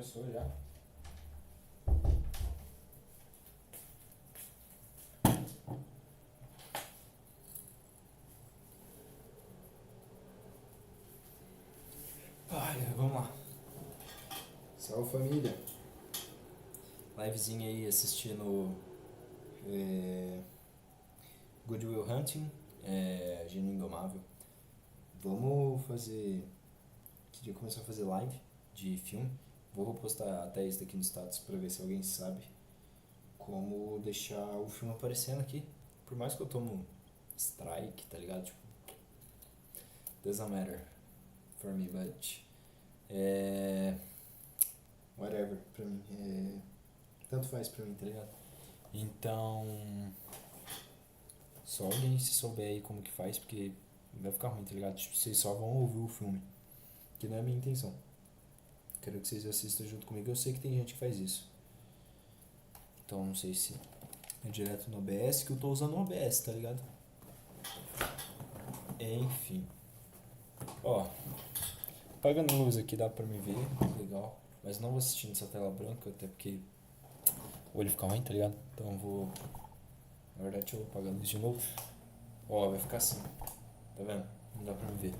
começou já. Vamos lá. Salve, família. Livezinha aí assistindo Good Will Hunting, Genio Indomavel. Vamos fazer... Queria começar a fazer live de filme. Vou postar até isso daqui no status pra ver se alguém sabe como deixar o filme aparecendo aqui. Por mais que eu tomo strike, tá ligado? Tipo, doesn't matter for me, but... whatever, pra mim. Tanto faz pra mim, tá ligado? Então... Só alguém se souber aí como que faz, porque vai ficar ruim, tá ligado? Tipo, vocês só vão ouvir o filme. Que não é a minha intenção. Quero que vocês assistam junto comigo. Eu sei que tem gente que faz isso. Então não sei se é direto no OBS, que eu tô usando o OBS, tá ligado? Enfim. Ó, apagando a luz aqui dá pra me ver, legal. Mas não vou assistir nessa tela branca, até porque o olho fica ruim, tá ligado? Então eu vou... Na verdade eu vou apagar a luz de novo. Ó, vai ficar assim. Tá vendo? Não dá pra me ver.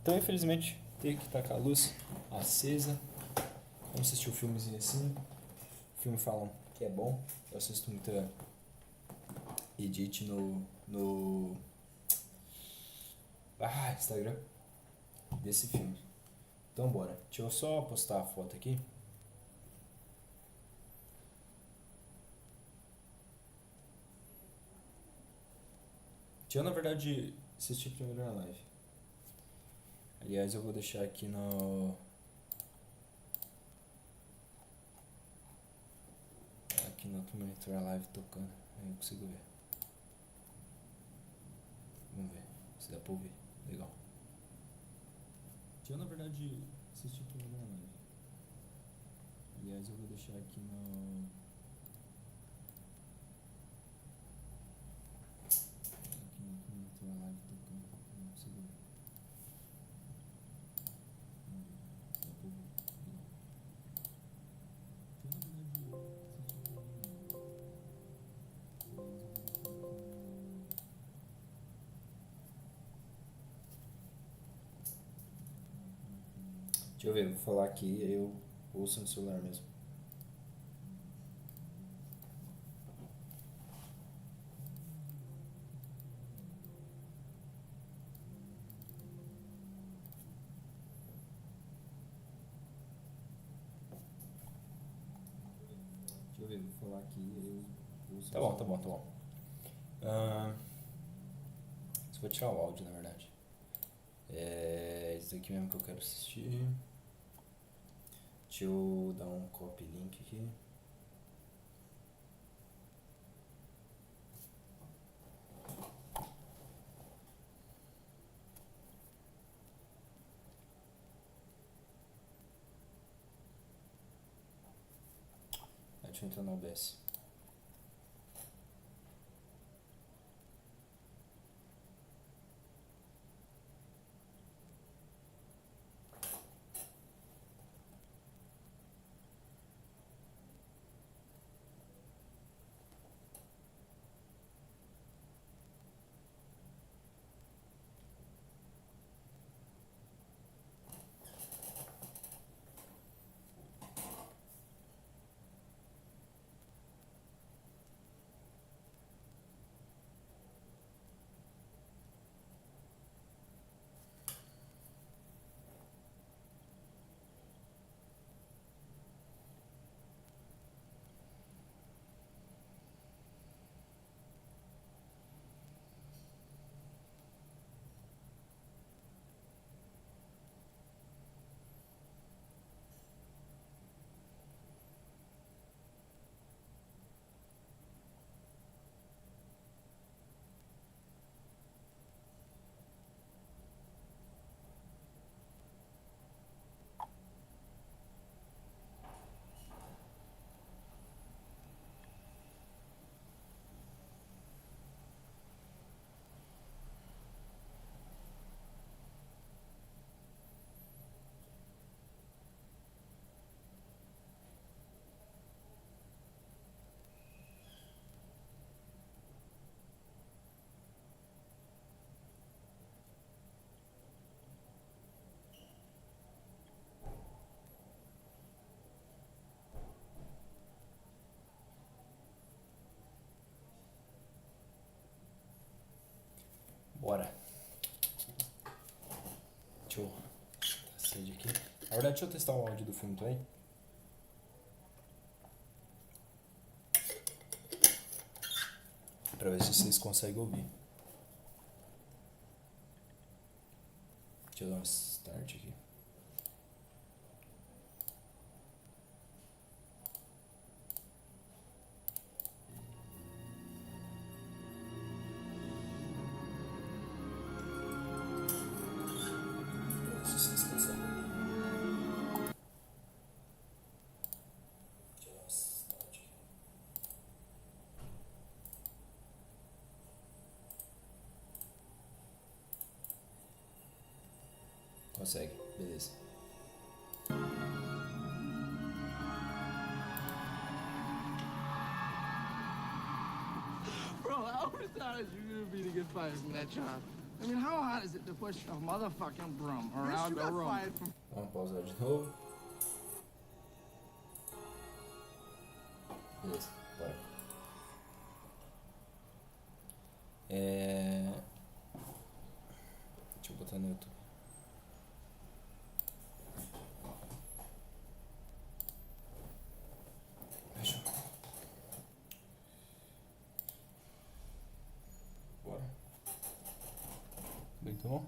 Então infelizmente tem que tacar a luz acesa. Vamos assistir o filmezinho assim. O filme falam que é bom. Eu assisto muita edit no Instagram desse filme. Então bora. Deixa eu só postar a foto aqui. Deixa eu na verdade assistir primeiro na live. Aliás, eu vou deixar aqui no... Aqui no outro monitor a live tocando. Aí eu consigo ver. Vamos ver se dá pra ouvir. Legal. Deixa eu na verdade assistir primeiro na live. Aliás, eu vou deixar aqui no... Aqui no outro monitor a live tocando. Aí eu consigo ver. Vamos ver se dá pra ouvir. Legal. Deixa eu na verdade assistir primeiro na live. Deixa eu ver, vou falar aqui, eu ouço no celular mesmo. Deixa eu ver, vou falar aqui, eu ouço. Tá bom. Só vou tirar o áudio, na verdade. Esse daqui mesmo que eu quero assistir. Deixa eu dar um copy link aqui. Deixa eu entrar no OBS. Bora. Deixa eu... Sede aqui. Na verdade, deixa eu testar o áudio do filme também. Pra ver se vocês conseguem ouvir. Deixa eu dar um start aqui. Pra ver se vocês conseguem ouvir. Deixa eu dar um start aqui. Consegue, beleza. Bro, how many times are you gonna be to get fired from that job? I mean, how hard is it to push a motherfucking broom around the room? Vamos pausar de novo. Beleza, bora. Deixa eu botar no YouTube. Fechou. Bora. Muito bom.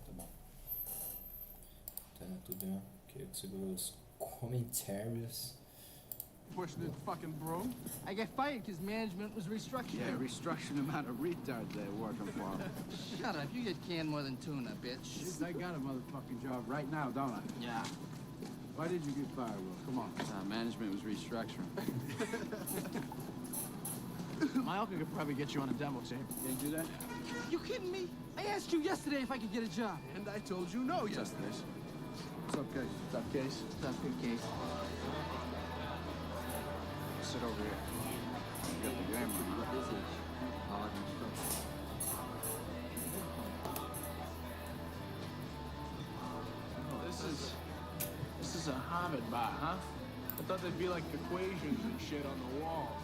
Tá bom. Tá no YouTube, né? Que eu consigo ver os comentários. Push the fucking broom? I get fired because management was restructured. Yeah, restructuring the amount of retards they're working for. Shut up, you get canned more than tuna, bitch. I got a motherfucking job right now, don't I? Yeah. Why did you get fired, Will? Come on. Management was restructuring. My uncle could probably get you on a demo tape. Can you do that? You kidding me? I asked you yesterday if I could get a job. And I told you no yesterday. It's okay. Tough case. Tough good case. Sit over here. You got the game on. What is it? Hard instruction. This is a Harvard bar, huh? I thought there'd be like equations and shit on the walls.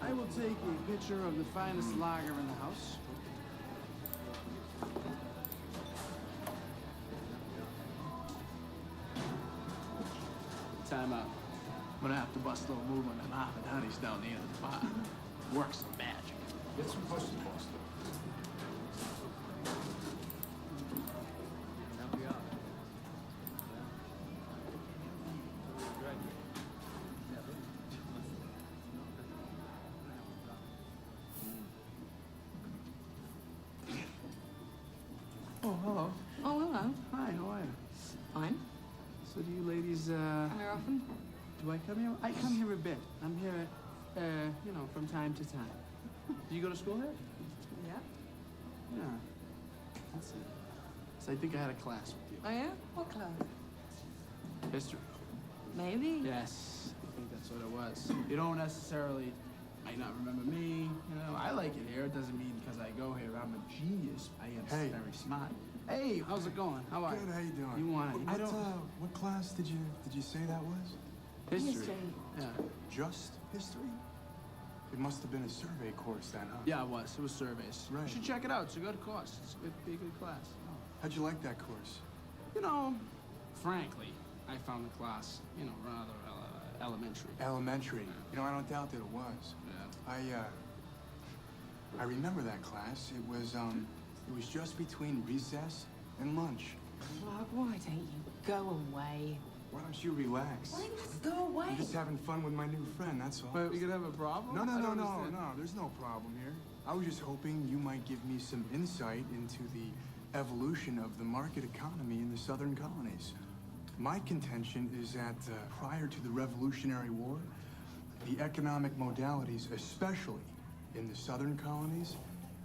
I will take a picture of the finest lager in the house. Time out. I'm gonna have to bust a little move on them Harvard honeys down the end of the bar. Work some magic. Get some questions, boss. Oh, hello. Oh, hello. Hi, how are you? Fine. So do you ladies, Come here often? do I come here? I come here a bit. I'm here, you know, from time to time. Do you go to school here? Yeah. Yeah. That's it. So I think I had a class with you. Oh, yeah? What class? History. Maybe. Yes, I think that's what it was. You don't necessarily might not remember me. You know, I like it here. It doesn't mean because I go here I'm a genius. I am very smart. Hey, how's it going? How are you? Good, how you doing? You want it? What class did you say that was? History. Yeah. Just history? It must have been a survey course then, huh? Yeah, it was. It was surveys. Right. You should check it out. It's a good course. It's be a good class. How'd you like that course? You know, frankly, I found the class, you know, rather elementary. Elementary. You know, I don't doubt that it was. Yeah. I remember that class. It was just between recess and lunch. Clark, why don't you go away? Why don't you relax? Why let's go away? I'm just having fun with my new friend, that's all. But we could have a problem? No, I don't understand. there's no problem here. I was just hoping you might give me some insight into the evolution of the market economy in the southern colonies. My contention is that prior to the Revolutionary War, the economic modalities, especially in the southern colonies,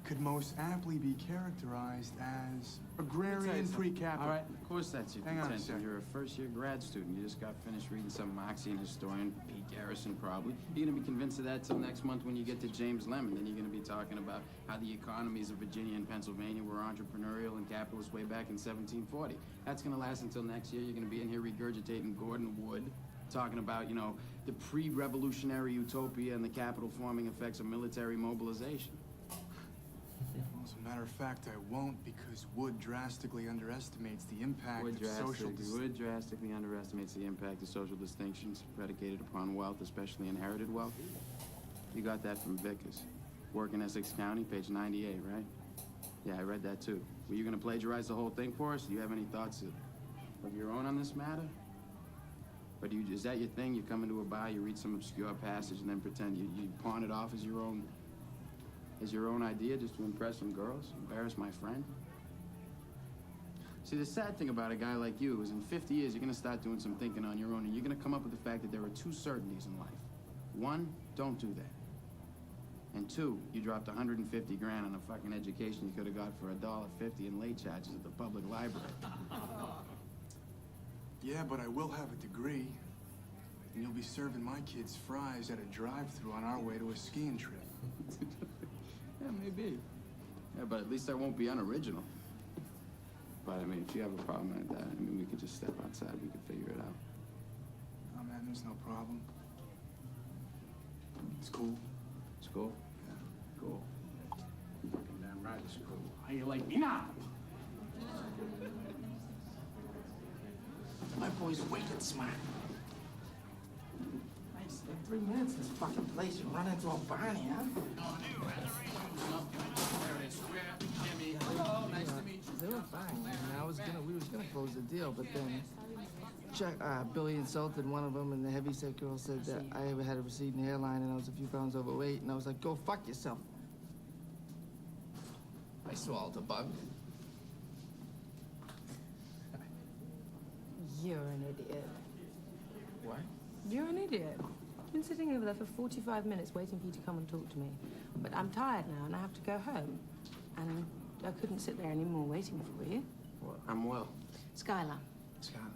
could most aptly be characterized as agrarian pre-capital. All right, of course that's your Hang on a contention. second. You're a first-year grad student. You just got finished reading some Marxian historian, Pete Garrison probably. You're gonna be convinced of that till next month when you get to James Lemon. Then you're gonna be talking about how the economies of Virginia and Pennsylvania were entrepreneurial and capitalist way back in 1740. That's gonna last until next year. You're gonna be in here regurgitating Gordon Wood. talking about, you know, the pre-revolutionary utopia and the capital-forming effects of military mobilization. Well, as a matter of fact, I won't, because Wood drastically underestimates the impact of social... Wood drastically underestimates the impact of social distinctions predicated upon wealth, especially inherited wealth. You got that from Vickers. Work in Essex County, page 98, right? Yeah, I read that too. Were you gonna plagiarize the whole thing for us? Do you have any thoughts of your own on this matter? Or is that your thing? You come into a bar, you read some obscure passage, and then pretend you pawn it off as your own idea just to impress some girls? Embarrass my friend? See, the sad thing about a guy like you is in 50 years, you're gonna start doing some thinking on your own, and you're gonna come up with the fact that there are two certainties in life. One, don't do that. And two, you dropped 150 grand on a fucking education you could have got for $1.50 in late charges at the public library. Yeah, but I will have a degree. And you'll be serving my kids fries at a drive-thru on our way to a skiing trip. Yeah, maybe. Yeah, but at least I won't be unoriginal. But I mean, if you have a problem like that, I mean, we could just step outside, we could figure it out. Oh man, there's no problem. It's cool. It's cool? Yeah. Cool. Fucking damn right it's cool. How you like me now? My boy's wicked smart. Nice, in 3 minutes in this fucking place, you run into a Barney, huh? Hello, nice to meet you. They were fine, man. We was gonna close the deal, but then Billy insulted one of them, and the heavyset girl said that I had a receding hairline and I was a few pounds overweight, and I was like, go fuck yourself. I swallowed a bug. You're an idiot. What? You're an idiot. I've been sitting over there for 45 minutes waiting for you to come and talk to me. But I'm tired now and I have to go home. And I couldn't sit there anymore waiting for you. Well, I'm well. Skylar. Skylar.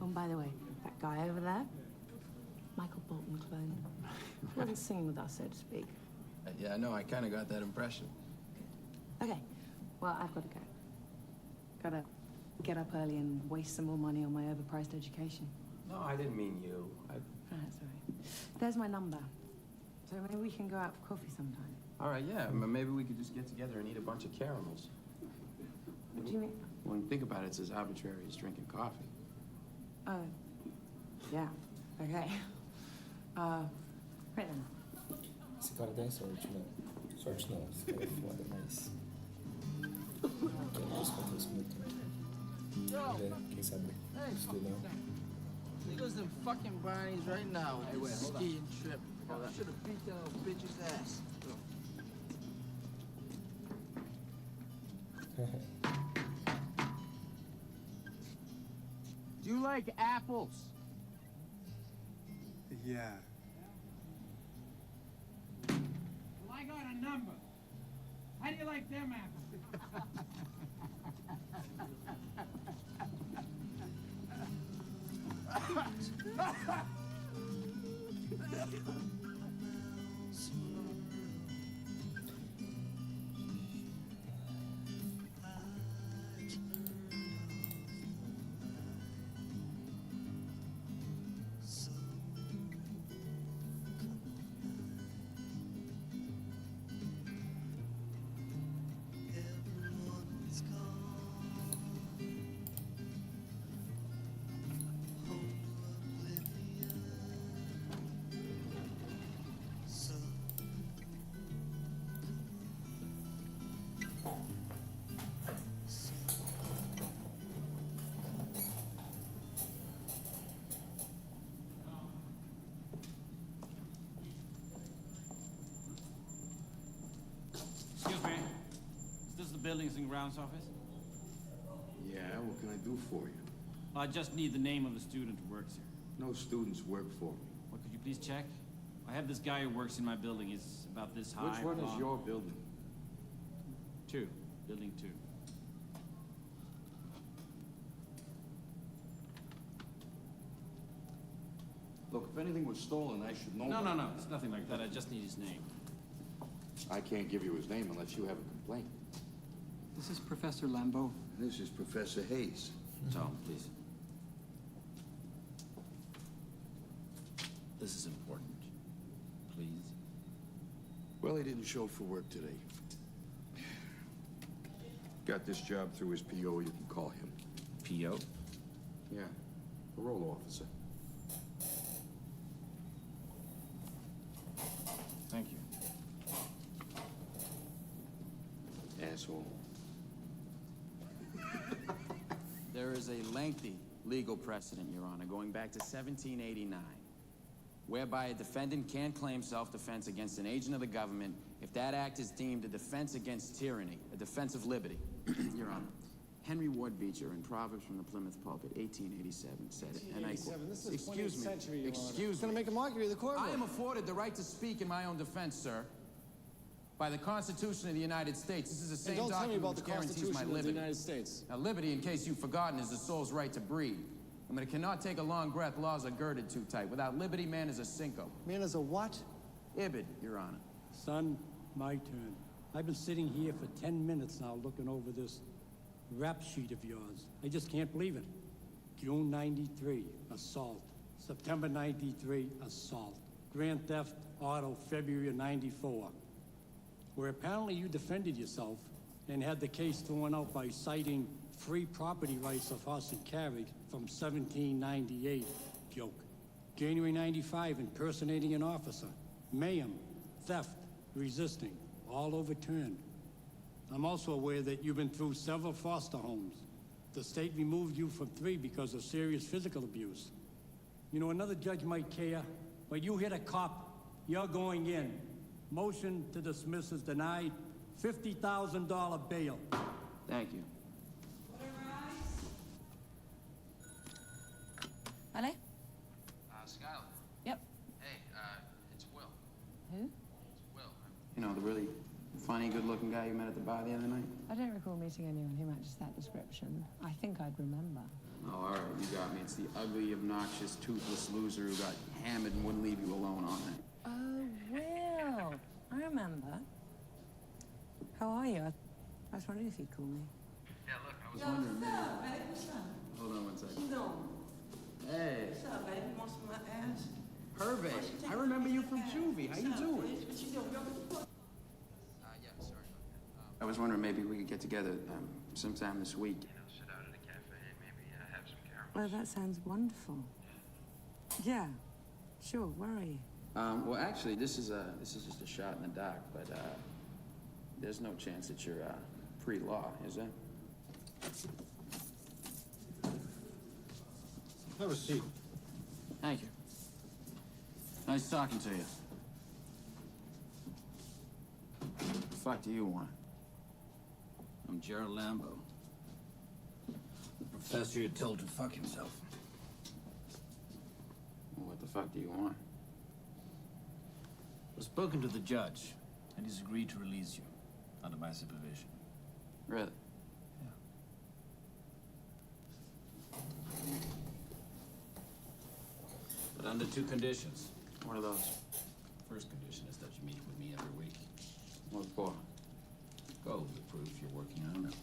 Oh, and by the way, that guy over there, Michael Bolton clone. He wasn't singing with us, so to speak. Yeah, I know. I kind of got that impression. Okay, well, I've got to go. Gotta get up early and waste some more money on my overpriced education. No, I didn't mean you. Sorry. There's my number. So maybe we can go out for coffee sometime. All right, yeah. Maybe we could just get together and eat a bunch of caramels. What do you mean? When you think about it, it's as arbitrary as drinking coffee. Oh, yeah. Okay. Right then. Esse cara tem sorte, né? Sorte não, esse cara é foda, mas... Quem não acontece muito. Quem sabe estudar. There goes them fucking Barneys right now with this skiing trip. I should have beat that little bitch's ass. Do you like apples? Yeah. Well, I got a number. How do you like them apples? Excuse me. Is this the Buildings and Grounds office? Yeah, what can I do for you? I just need the name of the student who works here. No students work for me. Well, could you please check? I have this guy who works in my building. He's about this high. Which one is blonde. your building? 2. Building 2. Look, if anything was stolen, I should know. No. It's nothing like that. I just need his name. I can't give you his name unless you have a complaint. This is Professor Lambeau. This is Professor Hayes. Tom, please. This is important. Please. Well, he didn't show for work today. Got this job through his PO, you can call him. P.O.? Yeah, parole officer. Thank you. Asshole. There is a lengthy legal precedent, Your Honor, going back to 1789, whereby a defendant can claim self-defense against an agent of the government if that act is deemed a defense against tyranny, a defense of liberty. Your Honor, Henry Ward Beecher in Proverbs from the Plymouth Pulpit, 1887, said, and I quote, This is the 20th excuse me, century, Your Honor. excuse It's gonna me. make a mockery of the courtroom. I am afforded the right to speak in my own defense, sir. By the Constitution of the United States. This is the same And don't tell me document about the which guarantees Constitution my of the liberty. United States. Now, liberty, in case you've forgotten, is the soul's right to breathe. And when it cannot take a long breath, laws are girded too tight. Without liberty, man is a cinco. Man is a what? Ibid, Your Honor. Son, my turn. I've been sitting here for 10 minutes now looking over this rap sheet of yours. I just can't believe it. June 93, assault. September 93, assault. Grand theft, auto, February of 94. Where apparently you defended yourself and had the case thrown out by citing free property rights of horse and carriage from 1798. Joke. January 95, impersonating an officer. Mayhem, theft, resisting, all overturned. I'm also aware that you've been through several foster homes. The state removed you from 3 because of serious physical abuse. You know, another judge might care, but you hit a cop, you're going in. Motion to dismiss is denied. $50,000 bail. Thank you. Hello? Skylar. Yep. Hey, it's Will. Who? Will. You know, the really funny, good-looking guy you met at the bar the other night? I don't recall meeting anyone who matches that description. I think I'd remember. Oh, all right, you got me. It's the ugly, obnoxious, toothless loser who got hammered and wouldn't leave you alone all night. Oh, Will. I remember. How are you? I was wondering if you'd call me. Yeah, look, I was wondering. Hold on one second. Hey. What's up, baby? Want some of my ass? Hervé, I remember you from juvie. How you doing? What you doing? Yeah, sorry about that. I was wondering maybe we could get together sometime this week. You know, sit out at a cafe, maybe have some caramels. Oh, that sounds wonderful. Yeah, sure. Where are you? Well, actually, this is just a shot in the dark, but there's no chance that you're pre-law, is there? Have a seat. Thank you. Nice talking to you. What the fuck do you want? I'm Gerald Lambo. The professor you told to fuck himself. Well, what the fuck do you want? I've spoken to the judge, and he's agreed to release you under my supervision. Really? But under 2 conditions. What are those? First condition is that you meet with me every week. What for? Go with the proof you're working on.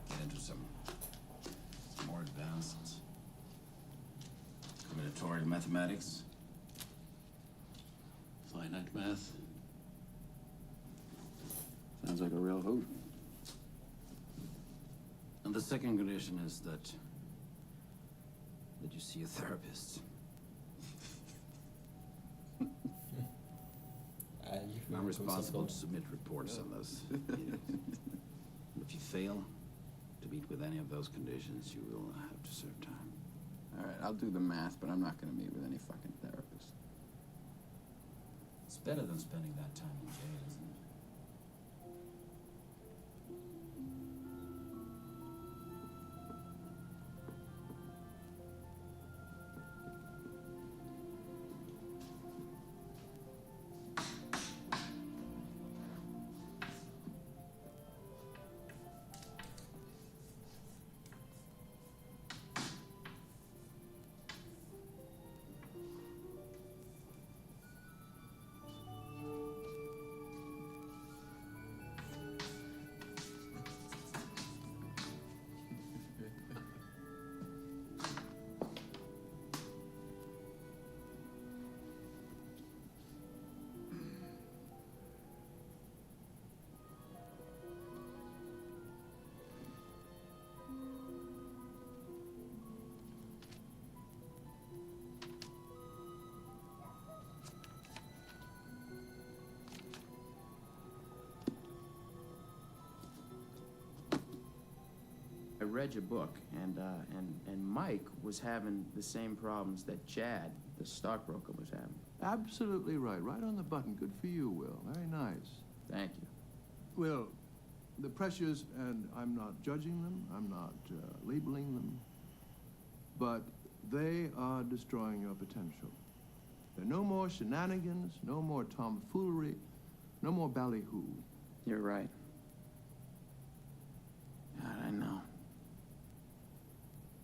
Get into some more advanced combinatorial mathematics. Finite math. Sounds like a real hoot. And the second condition is that you see a therapist. I'm responsible to submit reports on those. If you fail to meet with any of those conditions, you will have to serve time. All right, I'll do the math, but I'm not going to meet with any fucking therapist. It's better than spending that time in jail, isn't it? read your book, and Mike was having the same problems that Chad, the stockbroker, was having. Absolutely right. Right on the button. Good for you, Will. Very nice. Thank you. Will, the pressures, and I'm not judging them, I'm not labeling them, but they are destroying your potential. There are no more shenanigans, no more tomfoolery, no more ballyhoo. You're right. God, I know.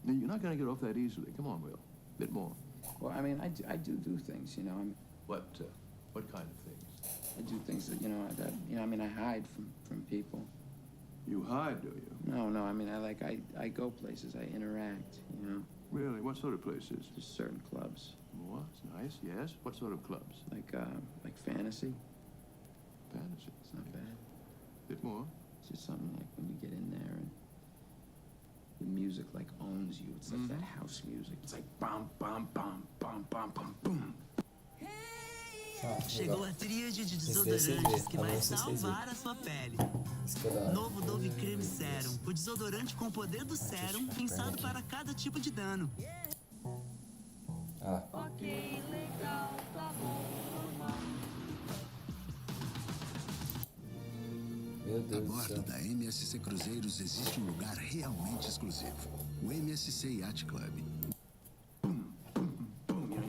Now, you're not going to get off that easily. Come on, Will. A bit more. Well, I mean, I do things, you know. What kind of things? I do things that, I mean, I hide from people. You hide, do you? No, I mean, I go places, I interact, you know. Really? What sort of places? Just certain clubs. Oh, that's nice, yes. What sort of clubs? Like fantasy. Fantasy? It's not bad. Bit more? It's just something like when you get in there and the music like owns you. It's like that house music. It's like bam, bam, bam, bam, bam, bam, boom. Chegou a tríade de desodorantes que vai salvar a sua pele. Novo Dove Creme Serum, o desodorante com o poder do sérum, pensado para cada tipo de dano. Ok, legal, tá bom, normal. Meu Deus A do bordo céu. da MSC Cruzeiros existe um lugar realmente exclusivo. O MSC Yacht Club. Boom,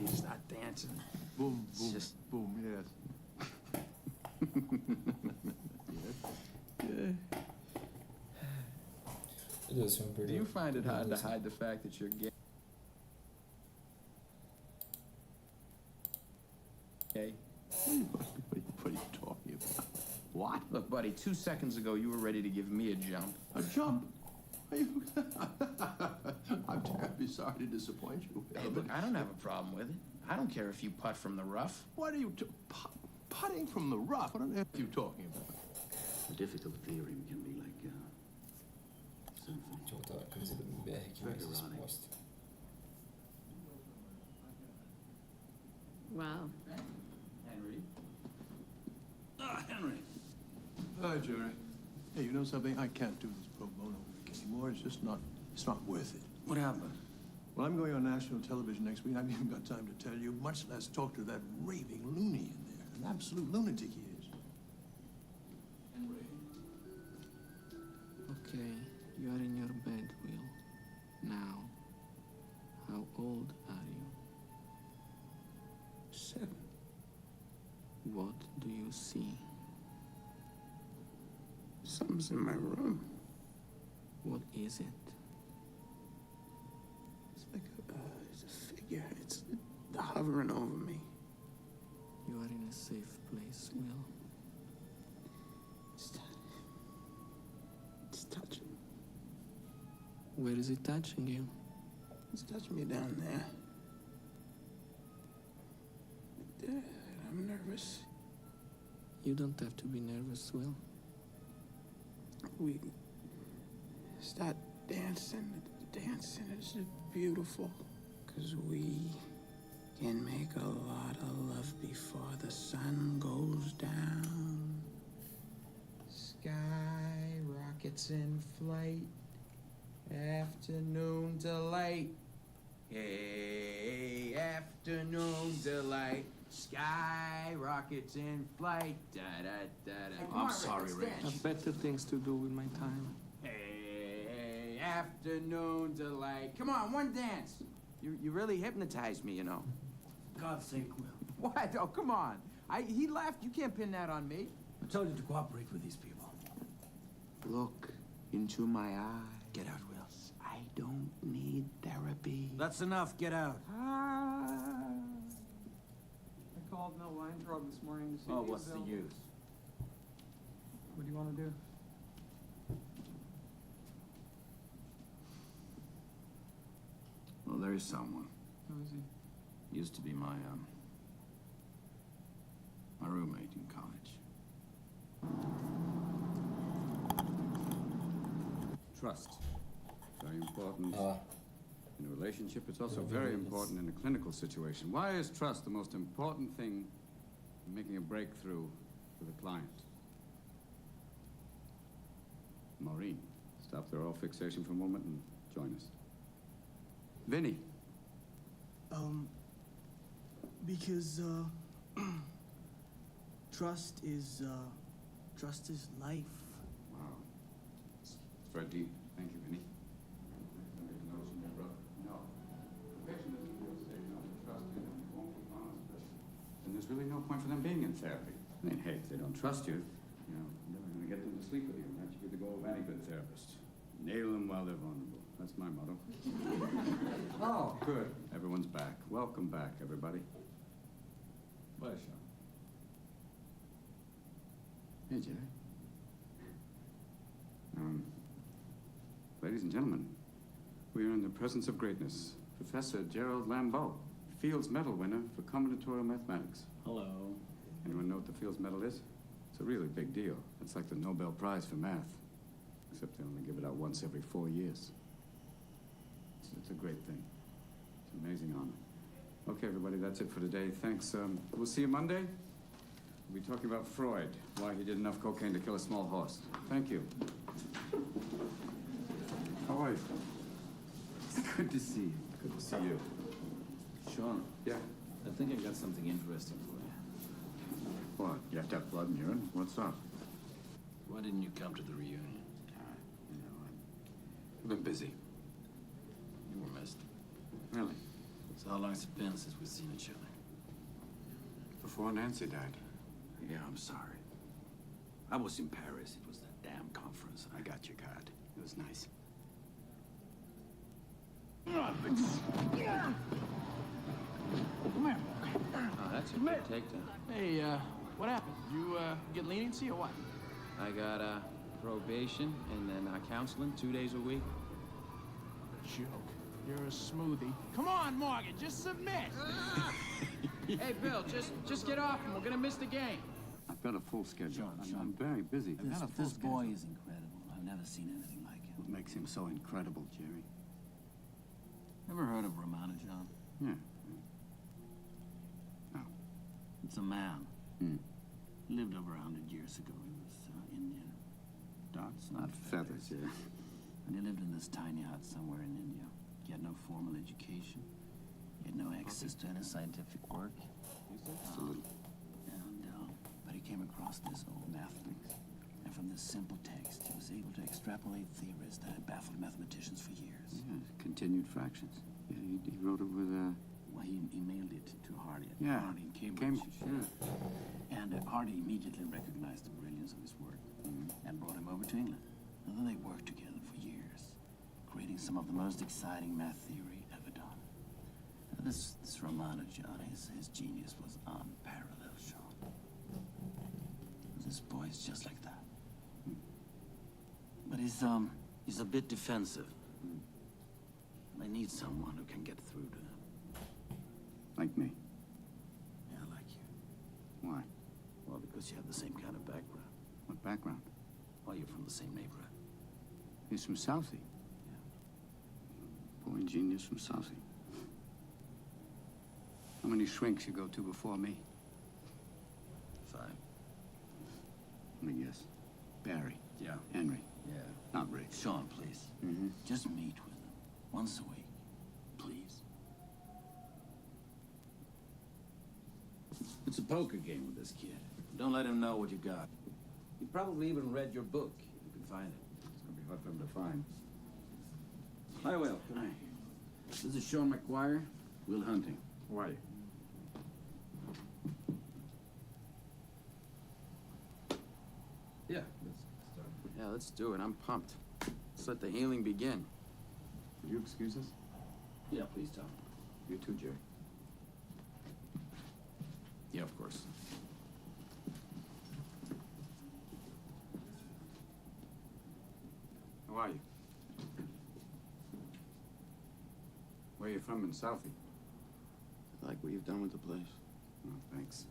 you start dancing. Boom, It's boom, just... boom, yes. Meu Deus, filme Do perdeu. you find it hard to hide the fact that you're gay? Okay. What are you talking about? What? Look, buddy, 2 seconds ago you were ready to give me a jump. A jump? Are you... I'm terribly sorry to disappoint you. Hey, look, I don't have a problem with it. I don't care if you putt from the rough. What are you... putting from the rough? What on earth are you talking about? A difficult theory can be like symphony. Deixa eu botar a camiseta do BR aqui mais exposta. Wow. Henry? Henry. Hi, Jerry. Hey, you know something? I can't do this pro bono work anymore. It's just not... It's not worth it. What happened? Well, I'm going on national television next week. I haven't even got time to tell you, much less talk to that raving loony in there. An absolute lunatic he is. Henry. Okay, you are in your bed, Will. Now, how old are you? 7. What do you see? Something's in my room. What is it? It's like it's a figure. It's hovering over me. You are in a safe place, Will. It's touching. Where is it touching you? It's touching me down there. I'm nervous. You don't have to be nervous, Will. We start dancing. Dancing is beautiful. 'Cause we can make a lot of love before the sun goes down. Sky rockets in flight. Afternoon delight. Hey, afternoon delight. Sky rockets in flight. Da da da da. I'm sorry, Ray. I have better things to do with my time. Hey, afternoon delight. Come on, one dance. You really hypnotized me, you know. God's sake, Will. What? Oh, come on. He left. You can't pin that on me. I told you to cooperate with these people. Look into my eye. Get out, Will. I don't need therapy. That's enough. Get out. I called No Line Drug this morning to see Oh, if he's what's the available. use? What do you want to do? Well, there is someone. Who is he? Used to be my roommate in college. Trust. Very important in a relationship. It's also very important in a clinical situation. Why is trust the most important thing in making a breakthrough with a client? Maureen. Stop their all fixation for a moment and join us. Vinny. Because, trust is life. Wow. It's very deep. Thank you, Vinny. No. Provocation isn't real estate. No, trust you and you won't be honest. Then there's really no point for them being in therapy. I mean, hey, if they don't trust you, you know, you're never going to get them to sleep with you. That should be the goal of any good therapist. Nail them while they're vulnerable. That's my motto. Oh, good. Everyone's back. Welcome back, everybody. Bye, Sean. Hey, Jerry. Ladies and gentlemen, we are in the presence of greatness. Professor Gerald Lambeau, Fields Medal winner for combinatorial mathematics. Hello. Anyone know what the Fields Medal is? It's a really big deal. It's like the Nobel Prize for math. Except they only give it out once every 4 years. It's a great thing. It's an amazing honor. Okay, everybody, that's it for today. Thanks. We'll see you Monday. We'll be talking about Freud, why he did enough cocaine to kill a small horse. Thank you. How are you? It's good to see you. Good to see you. Sean. Yeah? I think I got something interesting for you. What? You have to have blood in urine? What's up? Why didn't you come to the reunion? I've been busy. You were missed. Really? So how long has it been since we've seen each other? Before Nancy died. Yeah, I'm sorry. I was in Paris. It was that damn conference. I got your card. It was nice. Come here. Oh, that's a good takedown. Hey, what happened? You, get leniency or what? I got probation and then counseling 2 days a week. Joke. You're a smoothie. Come on, Morgan, just submit. Hey, Bill, just get off him. We're gonna miss the game. I've got a full schedule. Sean. I'm very busy. This boy is incredible. I've never seen anything like him. What makes him so incredible, Jerry? Ever heard of Ramanujan? Yeah. No. It's a man. Hmm. Lived over 100 years ago. He was Indian. Dots, not feathers, yeah. And he lived in this tiny hut somewhere in India. He had no formal education. He had no access to any scientific work. Just a little. But he came across this old math book. And from this simple text, he was able to extrapolate theories that had baffled mathematicians for years. Yeah, continued fractions. Yeah, he wrote it with Well, he mailed it to Hardy. Yeah. Hardy in Cambridge. Yeah. And Hardy immediately recognized the brilliance of his work and brought him over to England. And then they worked together for years, creating some of the most exciting math theory ever done. This Ramanujan, his genius was unparalleled, Sean. This boy is just like that. But he's a bit defensive. They need someone who can get through to him. Like me. Yeah, like you. Why? Well, because you have the same kind of background. What background? Well, you're from the same neighborhood. He's from Southie. Boy genius from Southie. How many shrinks you go to before me? 5. Let me guess. Barry. Yeah. Henry. Yeah. Not Rick. Sean, please. Mm-hmm. Just meet with him once a week, please. It's a poker game with this kid. Don't let him know what you got. He probably even read your book, if you can find it. It's gonna be hard for him to find. Hi, Will. Hi. This is Sean McGuire, Will Hunting. How are you? Yeah, let's start. Yeah, let's do it. I'm pumped. Let's let the healing begin. Will you excuse us? Yeah, please, Tom. You too, Jerry. Yeah, of course. How are you? Where are you from in Southie? I like what you've done with the place. Oh, thanks.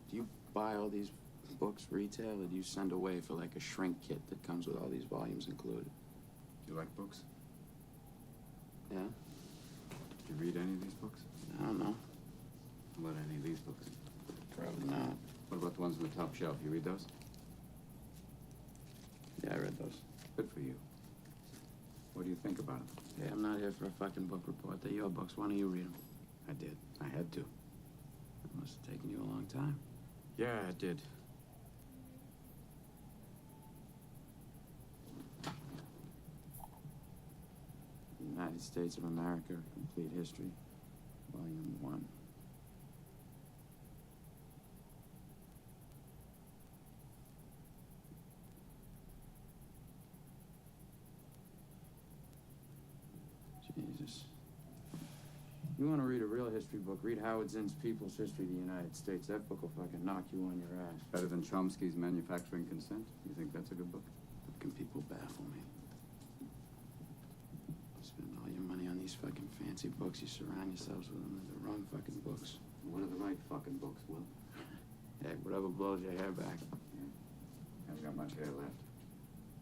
Do you buy all these books retail, or do you send away for like a shrink kit that comes with all these volumes included? Do you like books? Yeah? Did you read any of these books? I don't know. How about any of these books? Probably not. What about the ones on the top shelf? You read those? Yeah, I read those. Good for you. What do you think about them? Hey, I'm not here for a fucking book report. They're your books. Why don't you read them? I did. I had to. It must have taken you a long time. Yeah, it did. United States of America, Complete History, Volume 1. Jesus. You want to read a real history book, read Howard Zinn's People's History of the United States. That book will fucking knock you on your ass. Better than Chomsky's Manufacturing Consent? You think that's a good book? How can people baffle me? Spend all your money on these fucking fancy books. You surround yourselves with them. They're the wrong fucking books. What are the right fucking books, Will? Hey, whatever blows your hair back. Haven't got much hair left.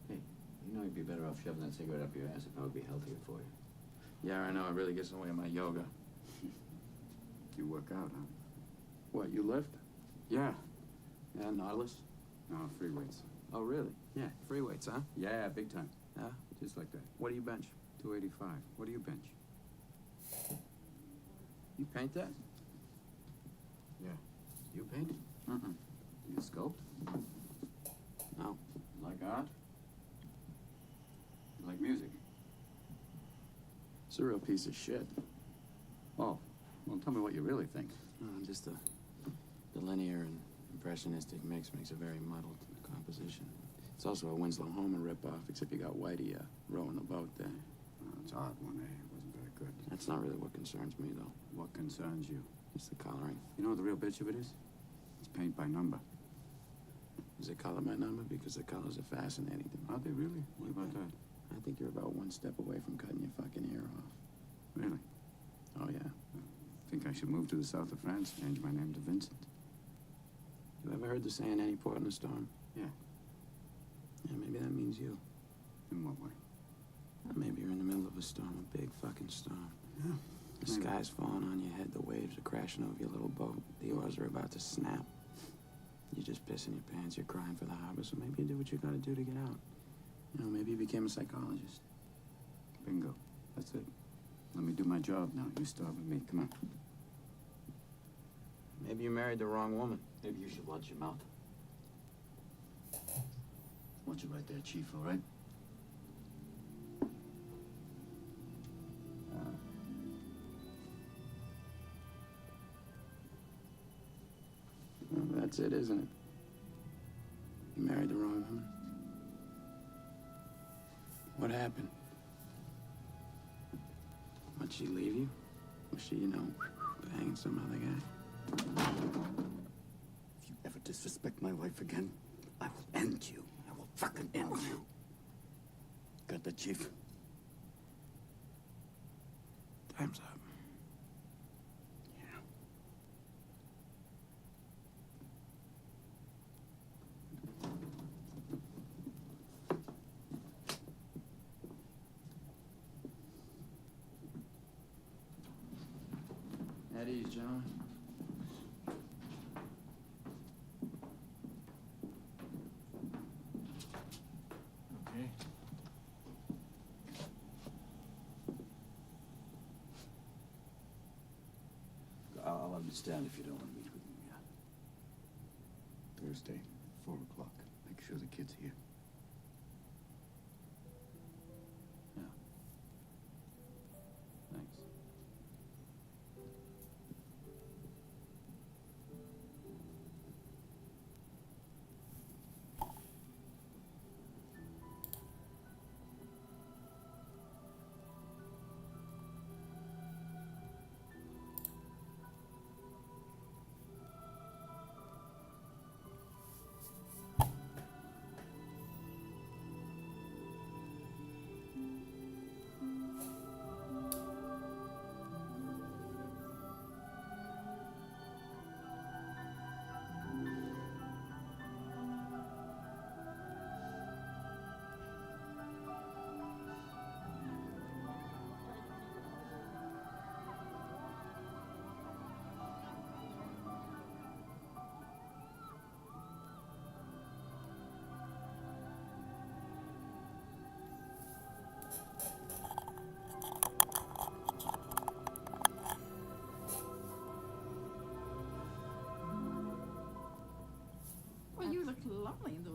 Hey, you know you'd be better off shoving that cigarette up your ass if I would be healthier for you. Yeah, I know. It really gets in the way of my yoga. You work out, huh? What, you lift? Yeah. Yeah, Nautilus? No, free weights. Oh, really? Yeah. Free weights, huh? Yeah, big time. Yeah? Just like that. What do you bench? 285. What do you bench? You paint that? Yeah. You paint? Mm-mm. You sculpt? No. Like art? You like music? It's a real piece of shit. Oh, well, tell me what you really think. Just the linear and impressionistic mix makes a very muddled composition. It's also a Winslow Homer ripoff, except you got Whitey rowing the boat there. Oh, it's odd one, eh? It wasn't very good. That's not really what concerns me, though. What concerns you? It's the coloring. You know what the real bitch of it is? It's paint by number. Is it color by number? Because the colors are fascinating to me. Are they really? What about that? I think you're about one step away from cutting your fucking ear off. Really? Oh, yeah. Think I should move to the south of France, change my name to Vincent. You ever heard the saying, any port in a storm? Yeah. Yeah, maybe that means you. In what way? Maybe you're in the middle of a storm, a big fucking storm. Yeah. The sky's falling on your head, the waves are crashing over your little boat, the oars are about to snap. You're just pissing your pants, you're crying for the harbor, so maybe you do what you gotta do to get out. You know, maybe you became a psychologist. Bingo. That's it. Let me do my job now. You start with me. Come on. Maybe you married the wrong woman. Maybe you should watch your mouth. Watch it right there, Chief, all right? Well, that's it, isn't it? You married the wrong woman. What happened? Why'd she leave you? Was she, you know, banging some other guy? If you ever disrespect my wife again, I will end you. I will fucking end you. Got that, Chief? Time's up. At ease, gentlemen. Okay. I'll understand if you don't want to meet with me. Thursday, 4 o'clock. Make sure the kid's here. Yeah. Thanks.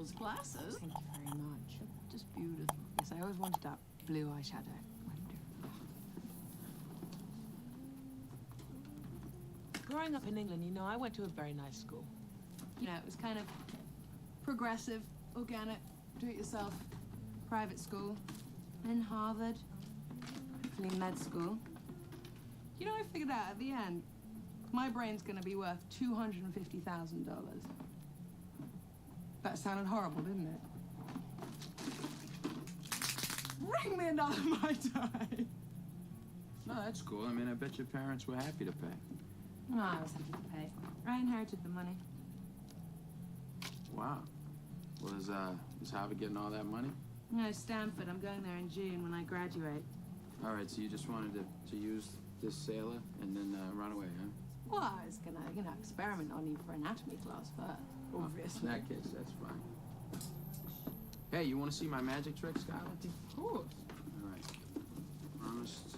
those glasses. Thank you very much. Just beautiful. Yes, I always wanted that blue eyeshadow. Growing up in England, you know, I went to a very nice school. You know, it was kind of progressive, organic, do-it-yourself, private school. And Harvard, hopefully med school. You know, I figured out at the end, my brain's gonna be worth $250,000. That sounded horrible, didn't it? Bring me another Mai Tai. No, that's cool. I mean, I bet your parents were happy to pay. Oh, I was happy to pay. I inherited the money. Wow. Well, is Harvard getting all that money? No, Stanford. I'm going there in June when I graduate. All right, so you just wanted to use this sailor and then run away, huh? Well, I was gonna, you know, experiment on you for anatomy class first, obviously. In that case, that's fine. Hey, you want to see my magic trick, Skylar? Of course. All right. Promised.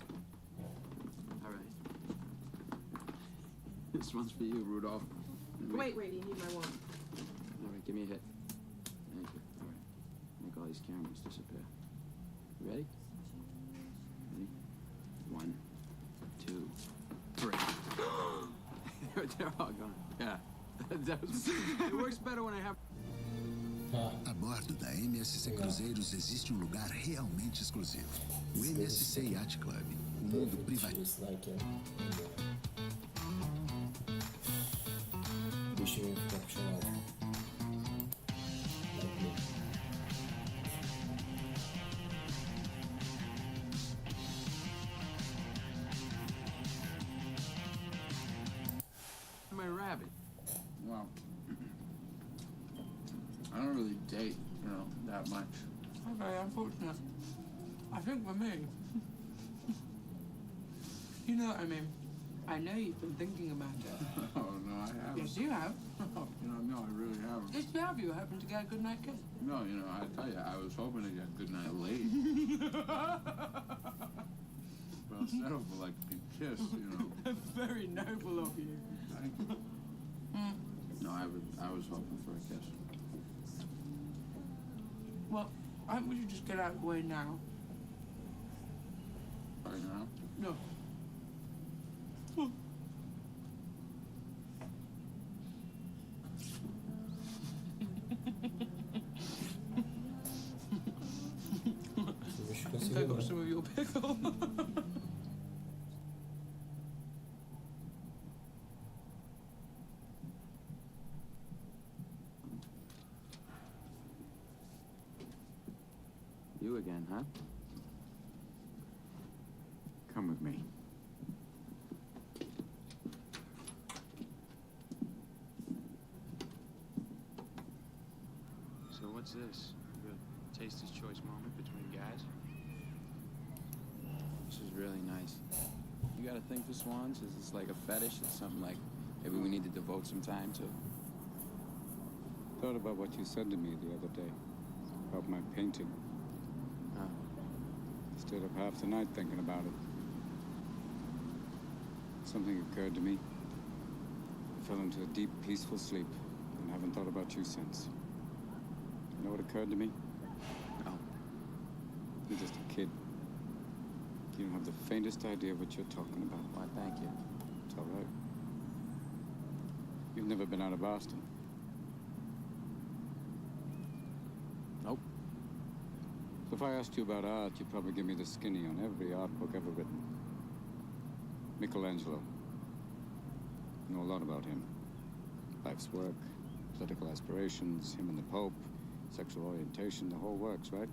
All right. This one's for you, Rudolph. Wait, you need my wand. All right, give me a hit. Thank you. All right. Make all these cameras disappear. You ready? Ready? 1, 2, 3. They're all gone. Yeah. It works better when I have... A bordo da MSC Cruzeiros existe lugar realmente exclusivo. O MSC Yacht Club, mundo privativo. Deixa eu ficar apaixonado. My rabbit. Well, I don't really date, that much. Okay, unfortunate. I think for me, you know what I mean? I know you've been thinking about it. Oh, no, I haven't. Yes, you have. No, I really haven't. Yes, you have. You happen to get a good night kiss. No, I tell you, I was hoping to get good night late. But instead of like a kiss, Very noble of you. Thank you. No, I was hoping for a kiss. Well, I think we should just get out of the way now. Right now? No. I think I got some of your pickle. You again, huh? Come with me. So what's this? A taster's choice moment between guys? This is really nice. You got a thing for swans? Is this like a fetish? It's something like maybe we need to devote some time to? Thought about what you said to me the other day about my painting. Stayed up half the night thinking about it. Something occurred to me. I fell into a deep, peaceful sleep and haven't thought about you since. You know what occurred to me? No. You're just a kid. You don't have the faintest idea what you're talking about. Why, thank you. It's all right. You've never been out of Boston. Nope. So if I asked you about art, you'd probably give me the skinny on every art book ever written. Michelangelo. You know a lot about him. Life's work, political aspirations, him and the Pope, sexual orientation, the whole works, right?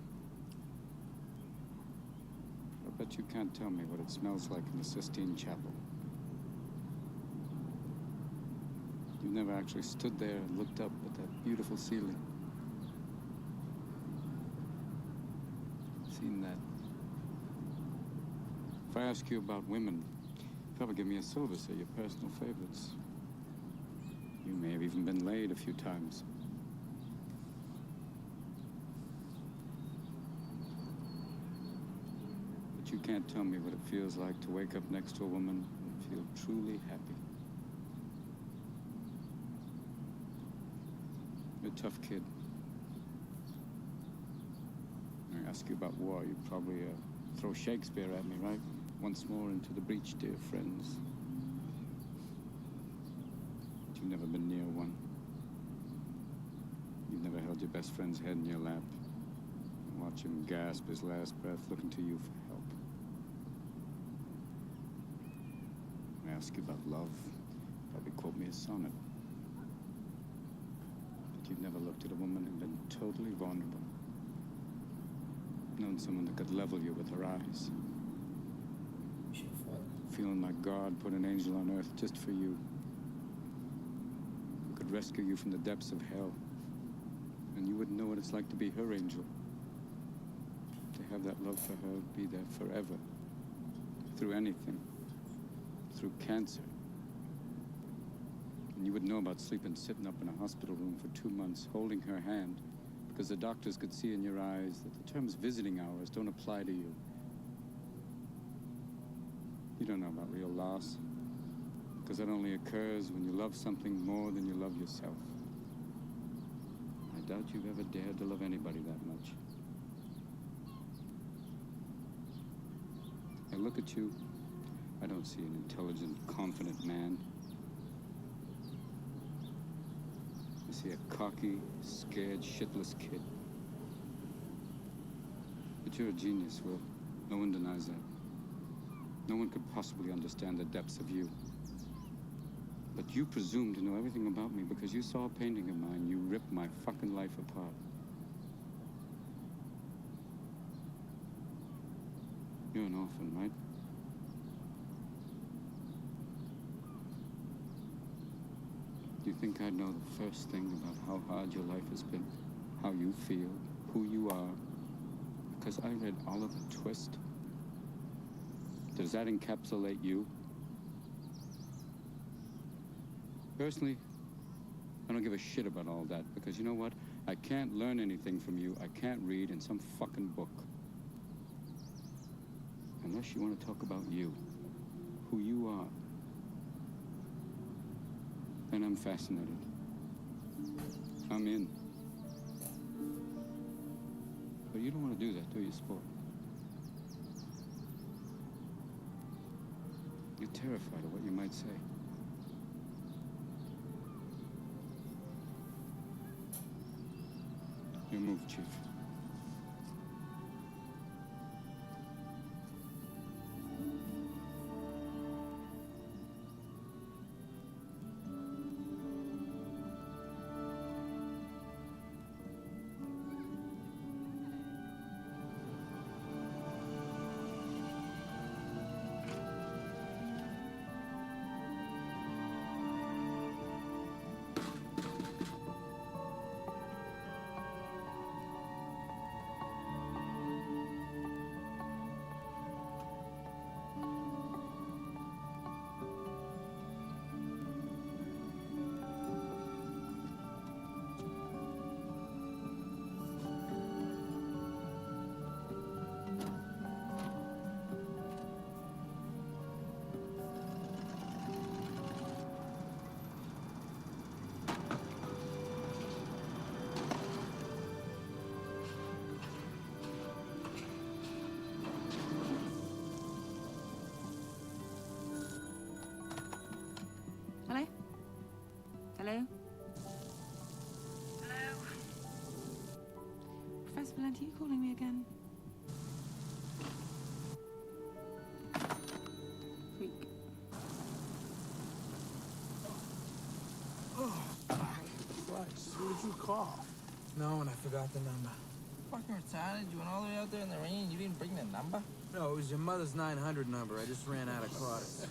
I bet you can't tell me what it smells like in the Sistine Chapel. You've never actually stood there and looked up at that beautiful ceiling. Seen that. If I ask you about women, probably give me a syllabus of your personal favorites. You may have even been laid a few times. But you can't tell me what it feels like to wake up next to a woman and feel truly happy. You're a tough kid. I ask you about war, you'd probably throw Shakespeare at me, right? Once more into the breach, dear friends. But you've never been near one. You've never held your best friend's head in your lap and watch him gasp his last breath, looking to you for help. I ask you about love, probably quote me a sonnet. But you've never looked at a woman and been totally vulnerable. Known someone that could level you with her eyes. Feeling like God put an angel on earth just for you. Who could rescue you from the depths of hell. And you wouldn't know what it's like to be her angel. To have that love for her be there forever. Through anything. Through cancer. And you would know about sitting up in a hospital room for 2 months, holding her hand, because the doctors could see in your eyes that the terms visiting hours don't apply to you. You don't know about real loss, because that only occurs when you love something more than you love yourself. I doubt you've ever dared to love anybody that much. I look at you, I don't see an intelligent, confident man. I see a cocky, scared, shitless kid. But you're a genius, Will. No one denies that. No one could possibly understand the depths of you. But you presume to know everything about me because you saw a painting of mine. You ripped my fucking life apart. You're an orphan, right? Do you think I'd know the first thing about how hard your life has been? How you feel? Who you are? Because I read Oliver Twist? Does that encapsulate you? Personally, I don't give a shit about all that, because you know what? I can't learn anything from you. I can't read in some fucking book. Unless you want to talk about you. Who you are. Then I'm fascinated. I'm in. But you don't want to do that, do you, sport? You're terrified of what you might say. Your move, Chief. Hello? Hello? Hello? Professor Valenti, you calling me again? Freak. Oh, Christ, who did you call? No one, I forgot the number. Fucking retarded. You went all the way out there in the rain and you didn't bring the number? No, it was your mother's 900 number. I just ran out of quarters.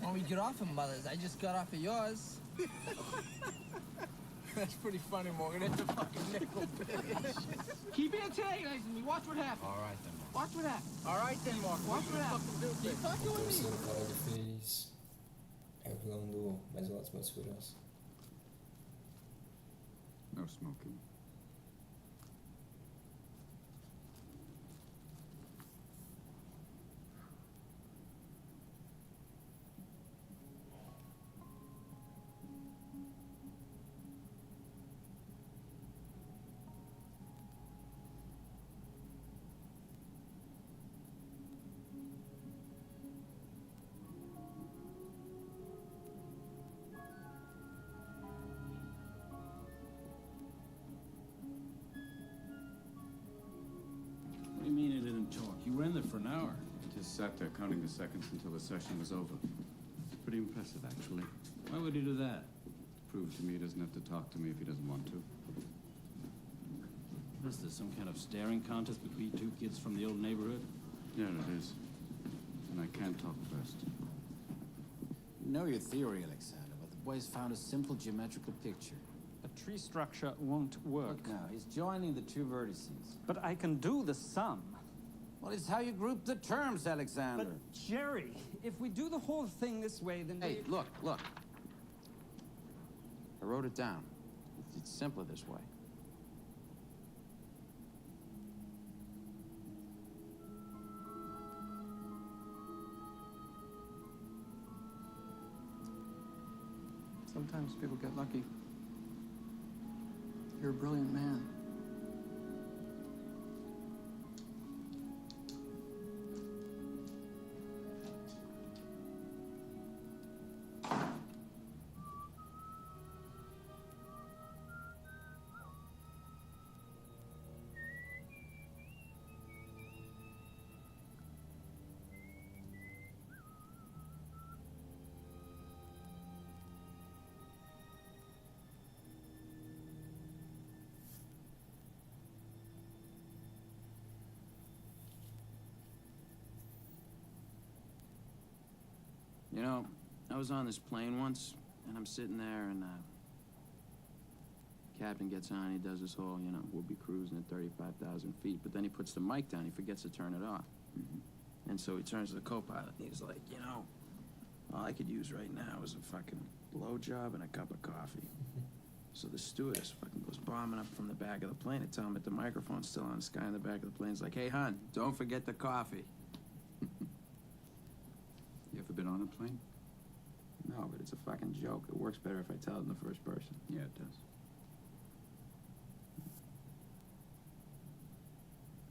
When we get off of mother's, I just got off of yours. That's pretty funny, Morgan. It's a fucking nickel, bitch. Keep it antagonizing me. Watch what happens. All right, then. Watch what happens. All right, then, Morgan. Watch what happens. Keep fucking O with me. terceiro cara ele fez. É o vilão do Mais Velozes Mais Furiosos. No smoking. Just sat there counting the seconds until the session was over. Pretty impressive, actually. Why would he do that? Prove to me he doesn't have to talk to me if he doesn't want to. What is this, some kind of staring contest between two kids from the old neighborhood? Yeah, it is. And I can't talk first. You know your theory, Alexander, but the boy's found a simple geometrical picture. A tree structure won't work. Look now, he's joining the two vertices. But I can do the sum. Well, it's how you group the terms, Alexander. But, Jerry, if we do the whole thing this way, then Hey, look. I wrote it down. It's simpler this way. Sometimes people get lucky. You're a brilliant man. You know, I was on this plane once, and I'm sitting there, and captain gets on, he does this whole, we'll be cruising at 35,000 feet, but then he puts the mic down, he forgets to turn it off. And so he turns to the co-pilot, and he's like, all I could use right now is a fucking blowjob and a cup of coffee. So the stewardess fucking goes bombing up from the back of the plane to tell him that the microphone's still on. This guy in the back of the plane's like, hey, hon, don't forget the coffee. You ever been on a plane? No, but it's a fucking joke. It works better if I tell it in the first person. Yeah, it does.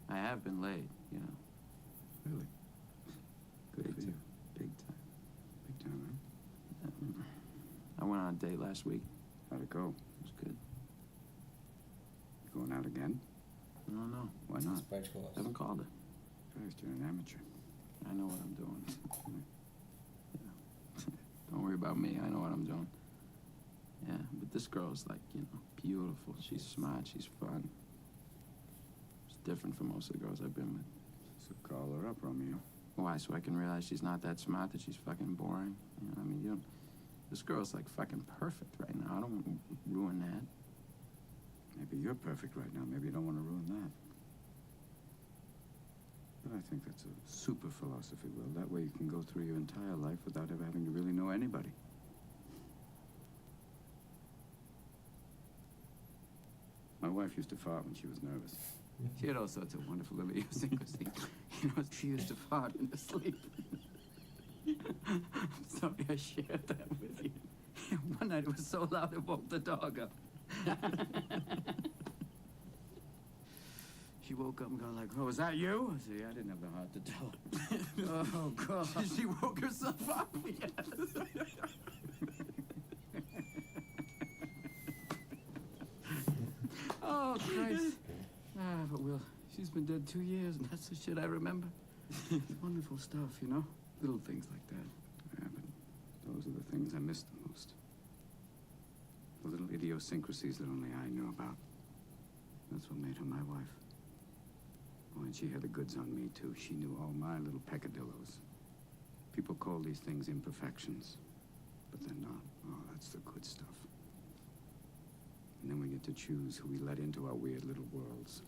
I have been laid, Really? Good for you. Big time. Big time, huh? I went on a date last week. How'd it go? It was good. You going out again? No. Why not? I haven't called her. Christ, you're an amateur. I know what I'm doing. Don't worry about me. I know what I'm doing. Yeah, but this girl's like, beautiful. She's smart. She's fun. It's different from most of the girls I've been with. So call her up, Romeo. Why? So I can realize she's not that smart, that she's fucking boring? This girl's like fucking perfect right now. I don't want to ruin that. Maybe you're perfect right now. Maybe you don't want to ruin that. But I think that's a super philosophy, Will. That way you can go through your entire life without ever having to really know anybody. My wife used to fart when she was nervous. She had all sorts of wonderful little idiosyncrasies. She used to fart in her sleep. I'm sorry I shared that with you. One night it was so loud it woke the dog up. She woke up and got like, oh, was that you? I said, yeah, I didn't have the heart to tell her. Oh, God. She woke herself up, yes. Oh, Christ. But Will, she's been dead 2 years, and that's the shit I remember. It's wonderful stuff, Little things like that. Yeah, but those are the things I miss the most. The little idiosyncrasies that only I knew about. That's what made her my wife. Oh, and she had the goods on me, too. She knew all my little peccadillos. People call these things imperfections, but they're not. Oh, that's the good stuff. And then we get to choose who we let into our weird little worlds.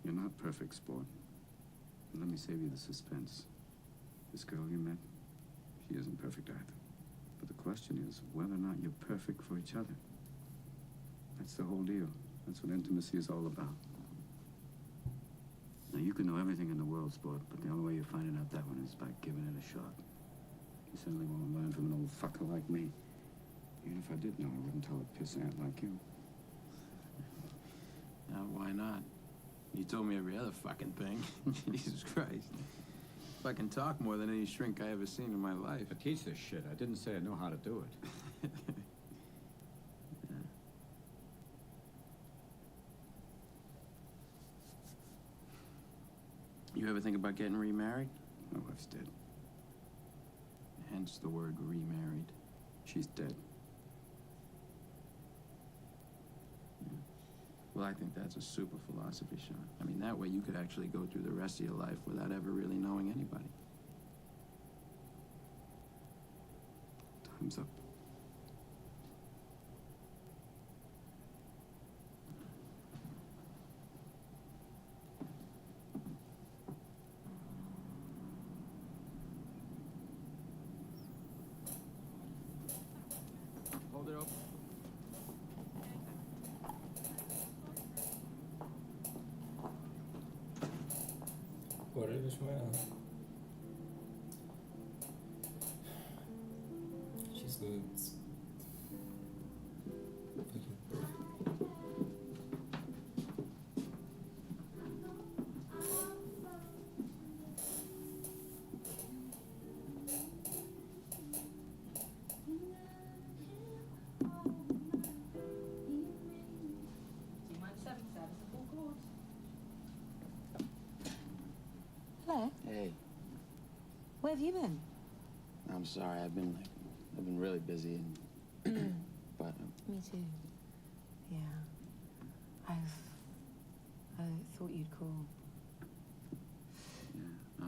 You're not perfect, sport. But let me save you the suspense. This girl you met, she isn't perfect either. But the question is whether or not you're perfect for each other. That's the whole deal. That's what intimacy is all about. Now, you can know everything in the world, sport, but the only way you're finding out that one is by giving it a shot. You certainly won't learn from an old fucker like me. Even if I did know, I wouldn't tell a pissant like you. Now, why not? You told me every other fucking thing. Jesus Christ. Fucking talk more than any shrink I ever seen in my life. I teach this shit. I didn't say I know how to do it. You You ever think about getting remarried? My wife's dead. Hence the word remarried. She's dead. Yeah. Well, I think that's a super philosophy, Sean. I mean, that way you could actually go through the rest of your life without ever really knowing anybody. Time's up. Hold it open. Agora ele vai chamar ela. She's good. Hello. Hey, Where have you been? I'm sorry. I've been really busy, and but Me too. Yeah. I thought you'd call. yeah.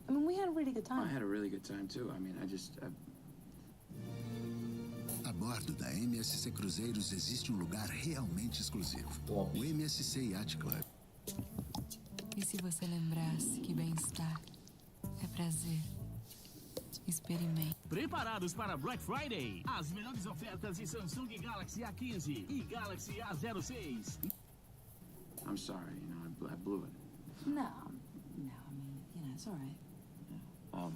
I mean, we had a really good time. I had a really good time too. I mean, A bordo da MSC Cruzeiros existe lugar realmente exclusivo. O MSC Yacht Club. E se você lembrasse que bem-estar é prazer, experimente. Preparados para Black Friday? As melhores ofertas de Samsung Galaxy A15 e Galaxy A06. I'm sorry. You know, I blew it. No. I mean, it's all right.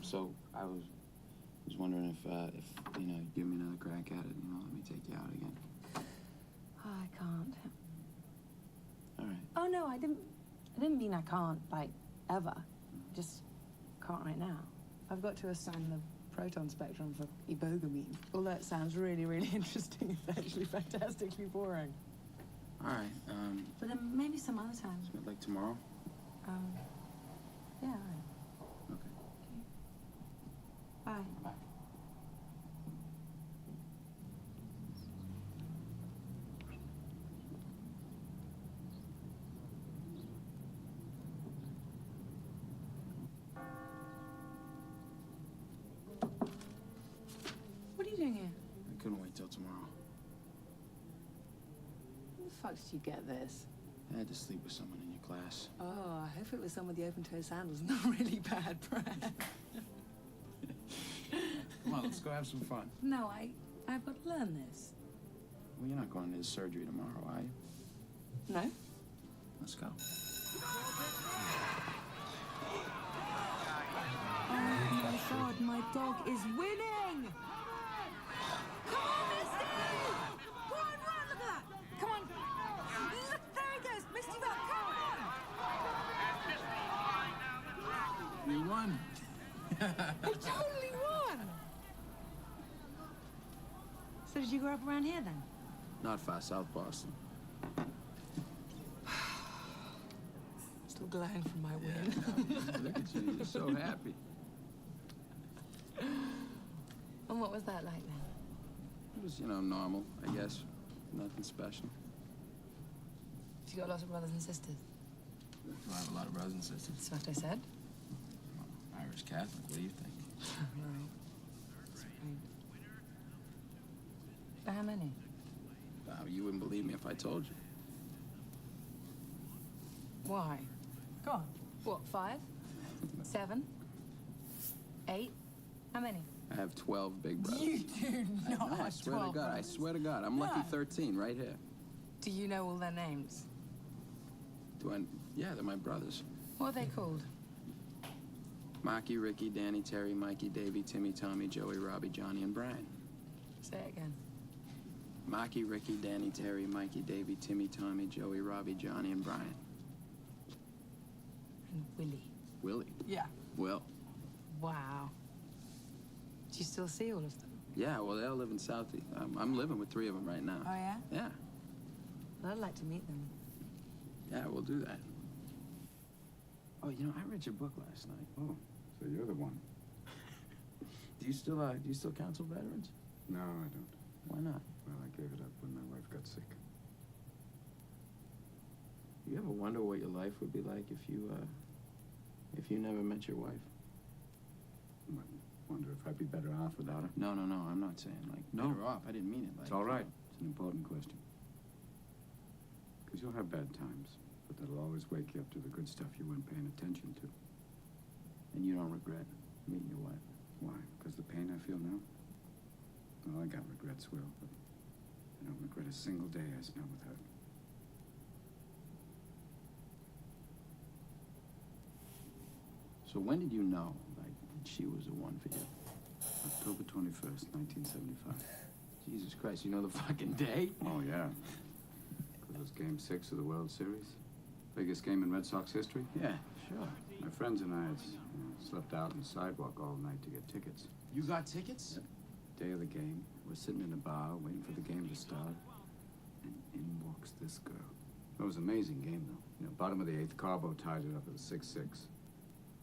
So I was wondering if you know, you'd give me another crack at it. You know, let me take you out again. Oh, I can't. All right. Oh, no, I didn't mean I can't, like, ever. Just can't right now. I've got to assign the proton spectrum for ibogamine. Although it sounds really, really interesting, it's actually fantastically boring. All right. But then maybe some other time. Like tomorrow? Yeah, all right. Okay. Bye. Bye. What are you doing here? I couldn't wait till tomorrow. Where the fuck did you get this? I had to sleep with someone in your class. Oh, I hope it was some with the open-toe sandals and the really bad breath. Come on, let's go have some fun. No, I've got to learn this. Well, you're not going into surgery tomorrow, are you? No? Let's go. Oh my God, my dog is winning! Come on, Misty! Go on, run, look at that! Come on! Look, there he goes! Misty Dog, come on! You won. I totally won! So did you grow up around here then? Not far south Boston. Still glad from my win. Look at you, you're so happy. And what was that like then? It was, you know, normal, I guess. Nothing special. You got lots of brothers and sisters? I have a lot of brothers and sisters. That's what I said. Irish Catholic, what do you think? Right. That's right. But how many? You wouldn't believe me if I told you. Why? Go on. What, 5? 7? 8? How many? I have 12 big brothers. You do not I have swear 12 to God, brothers. I swear to God. I'm lucky No. 13 right here. Do you know all their names? Yeah, they're my brothers. What are they called? Marky, Ricky, Danny, Terry, Mikey, Davey, Timmy, Tommy, Joey, Robbie, Johnny, and Brian. Say it again. Marky, Ricky, Danny, Terry, Mikey, Davey, Timmy, Tommy, Joey, Robbie, Johnny, and Brian. And Willie. Willie? Yeah. Will. Wow. Do you still see all of them? Yeah, well, they all live in Southie. I'm living with 3 of them right now. Oh, yeah? Yeah. Well, I'd like to meet them. Yeah, we'll do that. Oh, you know, I read your book last night. Oh, so you're the one. Do you still counsel veterans? No, I don't. Why not? Well, I gave it up when my wife got sick. You ever wonder what your life would be like if you never met your wife? I wonder if I'd be better off without her. No, I'm not saying like better off. I didn't mean it like. It's all right. It's an important question. Because you'll have bad times, but that'll always wake you up to the good stuff you weren't paying attention to. And you don't regret meeting your wife? Why? Because the pain I feel now? Well, I got regrets, Will, but I don't regret a single day I spent with her. So when did you know, like, she was the one for you? October 21st, 1975. Jesus Christ, you know the fucking day? Oh, yeah. It was Game 6 of the World Series. Biggest game in Red Sox history? Yeah, sure. My friends and I had slept out on the sidewalk all night to get tickets. You got tickets? Yep. Day of the game. We're sitting in a bar waiting for the game to start. And in walks this girl. It was an amazing game, though. You know, bottom of the 8th, Carbo tied it up at a 6-6.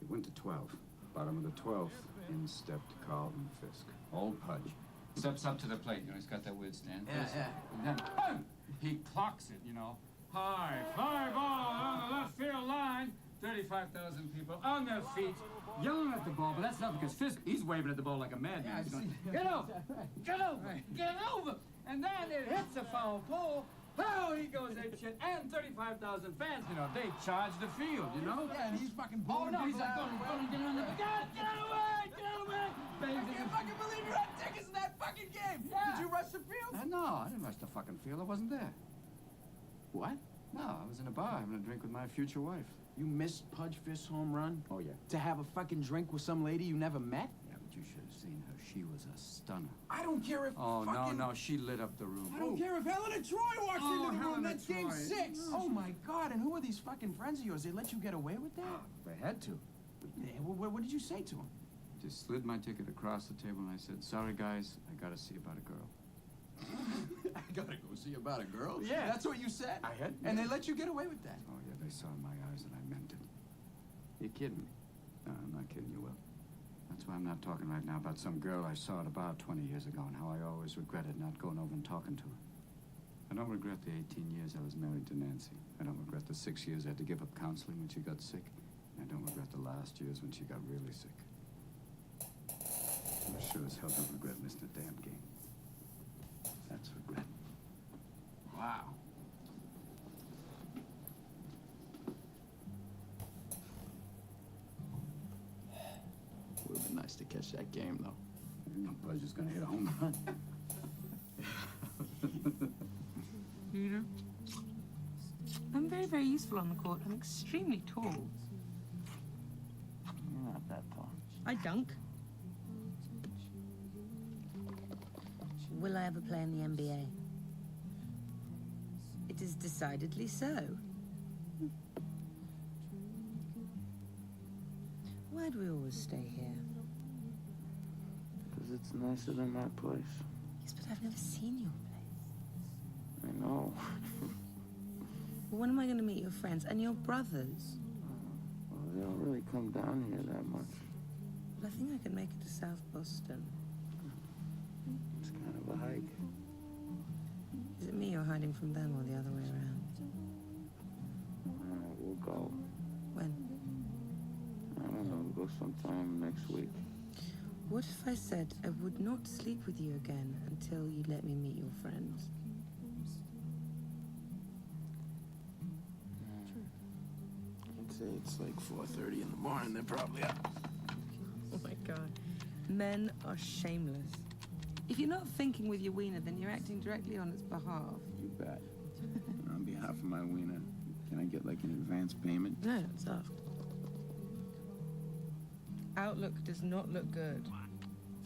It went to 12. Bottom of the 12th, in stepped Carlton Fisk. Old Pudge. Steps up to the plate. You know, he's got that weird stand. Yeah. And then, boom! He clocks it, you know. High fly ball on the left field line. 35,000 people on their feet, yelling at the ball, but that's not because Fisk, he's waving at the ball like a madman. He's going, get over! Get over! Get over! And then it hits a foul pole. Oh, he goes apeshit, and 35,000 fans, you know, they charge the field, you know? Yeah, and he's fucking Oh, blowing no, up. he's like, get on the... Get away! Get away! I can't fucking believe you had tickets in that fucking game. Yeah. Did you rush the field? No, I didn't rush the fucking field. I wasn't there. What? No, I was in a bar having a drink with my future wife. You missed Pudge Fisk's home run? Oh, yeah. To have a fucking drink with some lady you never met? Yeah, but you should have seen her. She was a stunner. I don't care if Oh, fucking... no, she lit up the room. I don't care if Helena Troy walks Oh, into the room. Helena That's game Troy. 6. Oh my God, and who are these fucking friends of yours? They let you get away with that? They had to. Yeah, what did you say to them? Just slid my ticket across the table and I said, sorry, guys, I gotta see about a girl. I gotta go see about a girl? Yeah. That's what you said? I had. And they let you get away with that? Oh, yeah, they saw in my eyes that I meant it. You're kidding me. No, I'm not kidding you, Will. That's why I'm not talking right now about some girl I saw at a bar 20 years ago and how I always regretted not going over and talking to her. I don't regret the 18 years I was married to Nancy. I don't regret the 6 years I had to give up counseling when she got sick. And I don't regret the last years when she got really sick. I sure as hell don't regret missing a damn game. That's regret. Wow. Would have been nice to catch that game, though. No Pudge is gonna hit a home run. Peter? I'm very, very useful on the court. I'm extremely tall. You're not that tall. I dunk. Will I ever play in the NBA? It is decidedly so. Why do we always stay here? Because it's nicer than my place. Yes, but I've never seen your place. I know. Well, when am I going to meet your friends and your brothers? Well, they don't really come down here that much. Well, I think I could make it to South Boston. It's kind of a hike. Is it me you're hiding from them or the other way around? We'll go. When? I don't know. We'll go sometime next week. What if I said I would not sleep with you again until you let me meet your friends? I'd say it's like 4:30 in the morning. They're probably up. Oh my God. Men are shameless. If you're not thinking with your wiener, then you're acting directly on its behalf. You bet. On behalf of my wiener, can I get like an advance payment? No, it's off. Outlook does not look good.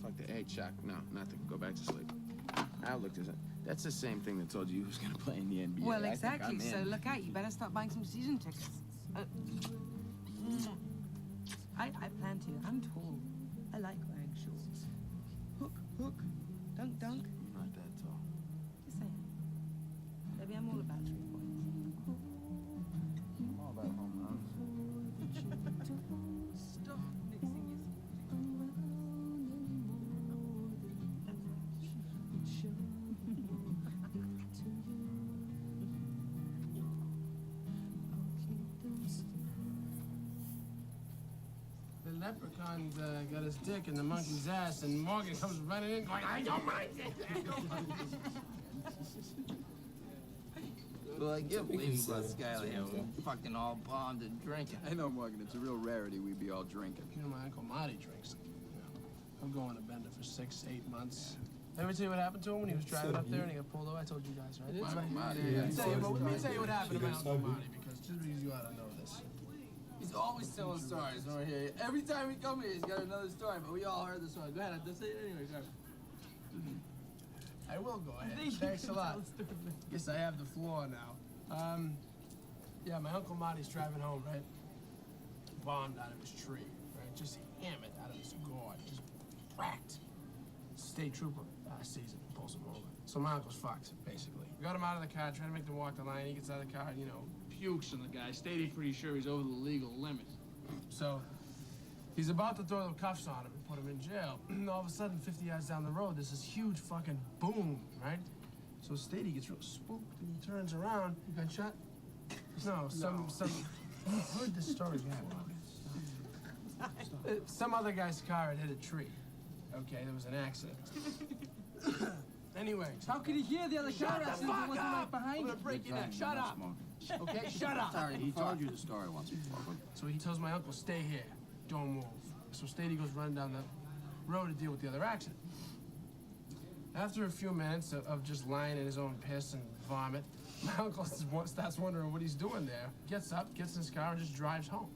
Fuck the hey, Chuck. No, nothing. Go back to sleep. Outlook doesn't. That's the same thing that told you he was gonna play in the NBA. Well, I think exactly. I'm So in. look out. You better start buying some season tickets. I plan to. I'm tall. I like wearing shorts. Hook, hook. Dunk, dunk. You're not that tall. Just saying. Maybe I'm all about 3 points. I'm all about home runs. the leprechaun got his dick in the monkey's ass, and Morgan comes running in going, I don't mind it. I don't mind it. Well, I can't believe you brought Skylar here. We're fucking all bombed and drinking. I know, Morgan, it's a real rarity we'd be all drinking. You know, my Uncle Marty drinks. I'm going to Bender for 6, 8 months. Ever tell you what happened to him when he was driving up there and he got pulled over? I told you guys, right? It's Uncle Marty. Let me tell you what happened to my Uncle Marty, because just because you ought to know this. He's always telling stories over here. Every time we come here, he's got another story, but we all heard the story. Go ahead, I'll say it anyway. Go ahead. I will go ahead. Thanks a lot. Guess I have the floor now. Yeah, my Uncle Marty's driving home, right? Bombed out of his tree, right? Just hammered out of his gourd. Just cracked. State trooper sees it and pulls him over. So my uncle's fucked, basically. We got him out of the car, trying to make them walk the line. He gets out of the car, and, pukes on the guy. Stady's pretty sure he's over the legal limit. So he's about to throw the cuffs on him and put him in jail. And all of a sudden, 50 yards down the road, there's this huge fucking boom, right? So Stady gets real spooked, and he turns around. You got shot? No, some. You've heard this story before. Some other guy's car had hit a tree. Okay, there was an accident. Anyway. How could he hear the other car accident if it wasn't right behind I'm him? gonna break your neck. Shut up. Okay, shut up. Sorry, he told you the story once before. So he tells my uncle, stay here. Don't move. So Stady goes running down the road to deal with the other accident. After a few minutes of just lying in his own piss and vomit, my uncle starts wondering what he's doing there. Gets up, gets in his car, and just drives home.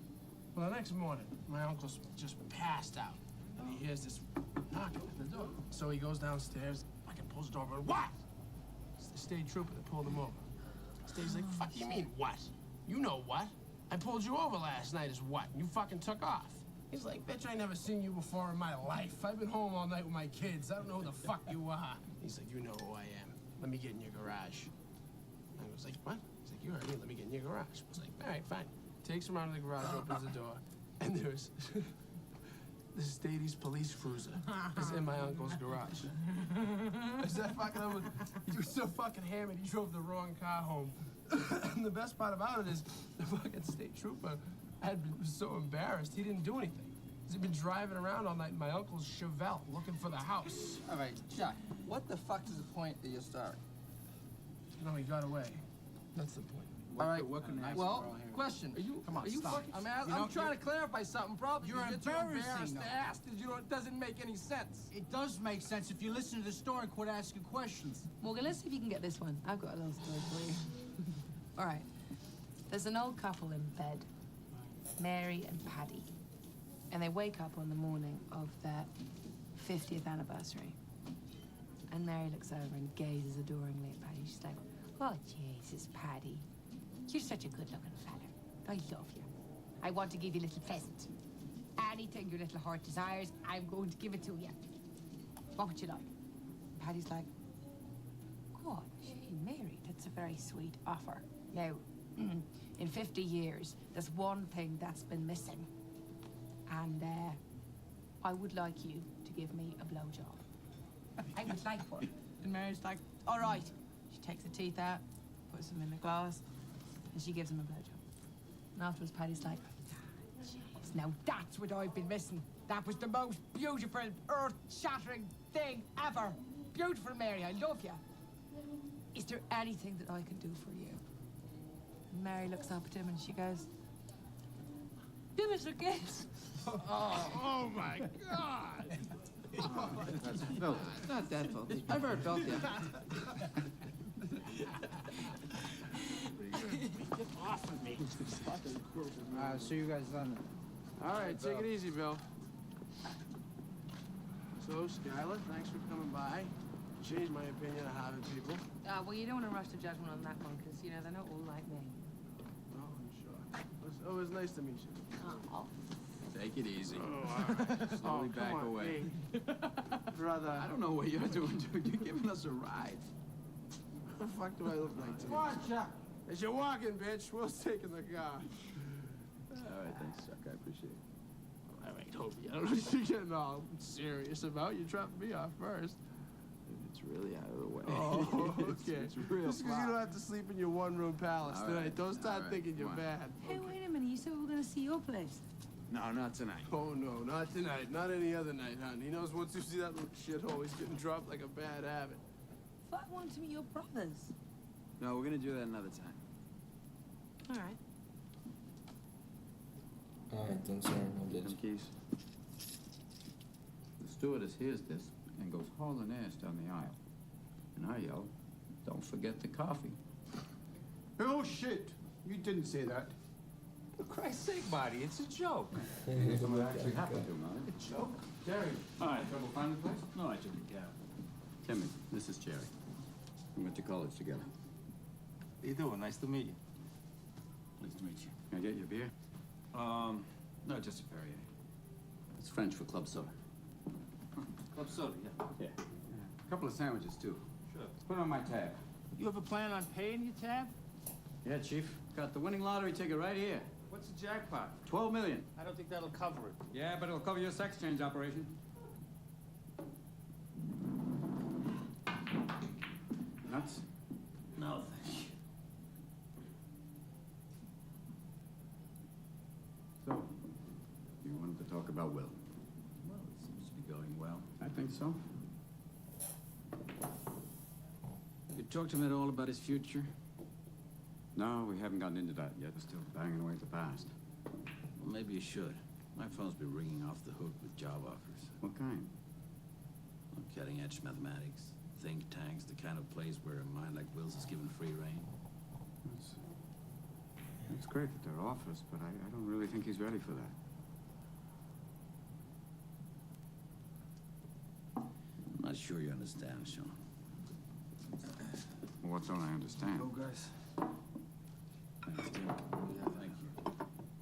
Well, the next morning, my uncle's just passed out. And he hears this knocking at the door. So he goes downstairs, fucking pulls the door open. What? It's the state trooper that pulled him over. Stady's like, fuck you mean, what? You know what? I pulled you over last night as what? You fucking took off. He's like, bitch, I never seen you before in my life. I've been home all night with my kids. I don't know who the fuck you are. He's like, you know who I am. Let me get in your garage. I was like, what? He's like, you heard me. Let me get in your garage. I was like, all right, fine. Takes him out of the garage, opens the door, and there's this Stady's police cruiser is in my uncle's garage. Is that fucking over? He was so fucking hammered, he drove the wrong car home. And the best part about it is the fucking state trooper was so embarrassed, he didn't do anything. He'd been driving around all night in my uncle's Chevelle looking for the house. All right, Chuck, what the fuck is the point of your story? No, he got away. That's the point. All right, well, question. Come on, are you stop. fucking, I'm trying to clarify something, probably. You're embarrassed to ask. It doesn't make any sense. It does make sense if you listen to the story and quit asking questions. Morgan, let's see if you can get this one. I've got a little story for you. All right. There's an old couple in bed, Mary and Paddy. And they wake up on the morning of their 50th anniversary. And Mary looks over and gazes adoringly at Paddy. She's like, oh, Jesus, Paddy. You're such a good-looking fella. I love you. I want to give you a little present. Anything your little heart desires, I'm going to give it to you. What would you like? Paddy's like, God, gee, Mary, that's a very sweet offer. Now, in 50 years, there's one thing that's been missing. And I would like you to give me a blowjob. I would like one. And Mary's like, all right. She takes the teeth out, puts them in the glass, and she gives him a blowjob. And afterwards, Paddy's like, jeez, now that's what I've been missing. That was the most beautiful, earth-shattering thing ever. Beautiful, Mary, I love you. Is there anything that I can do for you? And Mary looks up at him and she goes, give us a kiss. Oh my God! That's filthy. It's not that filthy. I've heard filthy. Get off of me. See you guys done. All right, take it easy, Bill. So, Skylar, thanks for coming by. Changed my opinion of Harvard people. Well, you don't want to rush to judgment on that one, because, you know, they're not all like me. Oh, I'm sure. It was nice to meet you. Oh. Take it easy. Oh, all right. Slowly back come on, away. Hey. Brother. I don't know what you're doing, dude. You're giving us a ride. What the fuck do I look like to you? Come on, Chuck. As you're walking, bitch, Will's taking the car. All right, thanks, Chuck. I appreciate it. All right, Hobie, I don't know what you're getting all serious about. You dropped me off first. It's really out of the way. Oh, okay. It's real Just because you don't have to sleep in your one-room palace All tonight. right, Don't start all right, thinking you're come on. bad. Hey, wait a minute. You said we were going to see your place. No, not tonight. Oh, no, not tonight. Not any other night, hon. He knows once you see that little shithole, he's getting dropped like a bad habit. I want to meet your brothers. No, we're gonna do that another time. All right. Ah, então são irmão deles. Some keys. The stewardess hears this and goes hauling ass down the aisle. And I yell, don't forget the coffee. Oh, shit. You didn't say that. For Christ's sake, Marty, it's a joke. Something actually happened to him, huh? A joke? Jerry. Hi. Trouble finding the place? No, I took a cab. Timmy, this is Jerry. We went to college together. How you doing? Nice to meet you. Pleased to meet you. Can I get you a beer? No, just a Perrier. It's French for club soda. Club soda, yeah. Yeah. A couple of sandwiches, too. Sure. Put on my tab. You ever plan on paying your tab? Yeah, Chief. Got the winning lottery ticket right here. What's the jackpot? 12 million. I don't think that'll cover it. Yeah, but it'll cover your sex change operation. Nuts? No, thank you. So, you wanted to talk about Will? Well, it seems to be going well. I think so. You talked to him at all about his future? No, we haven't gotten into that yet. We're still banging away at the past. Well, maybe you should. My phone's been ringing off the hook with job offers. What kind? Well, cutting-edge mathematics, think tanks, the kind of place where a mind like Will's is given free rein. It's great that they're offers, but I don't really think he's ready for that. I'm not sure you understand, Sean. Well, what don't I understand? Go, guys. Thanks, Tim. Yeah, thank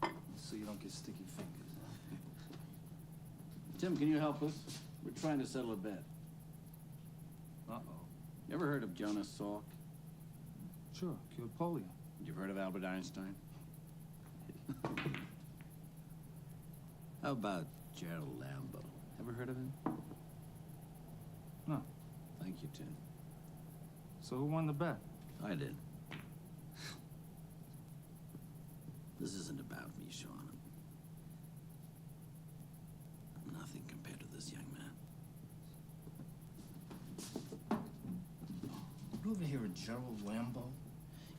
you. So you don't get sticky fingers. Tim, can you help us? We're trying to settle a bet. Uh-oh. You ever heard of Jonas Salk? Sure, cured polio. You've heard of Albert Einstein? How about Gerald Lambo? Ever heard of him? No. Thank you, Tim. So who won the bet? I did. This isn't about me, Sean. I'm nothing compared to this young man. You ever hear of Gerald Lambo?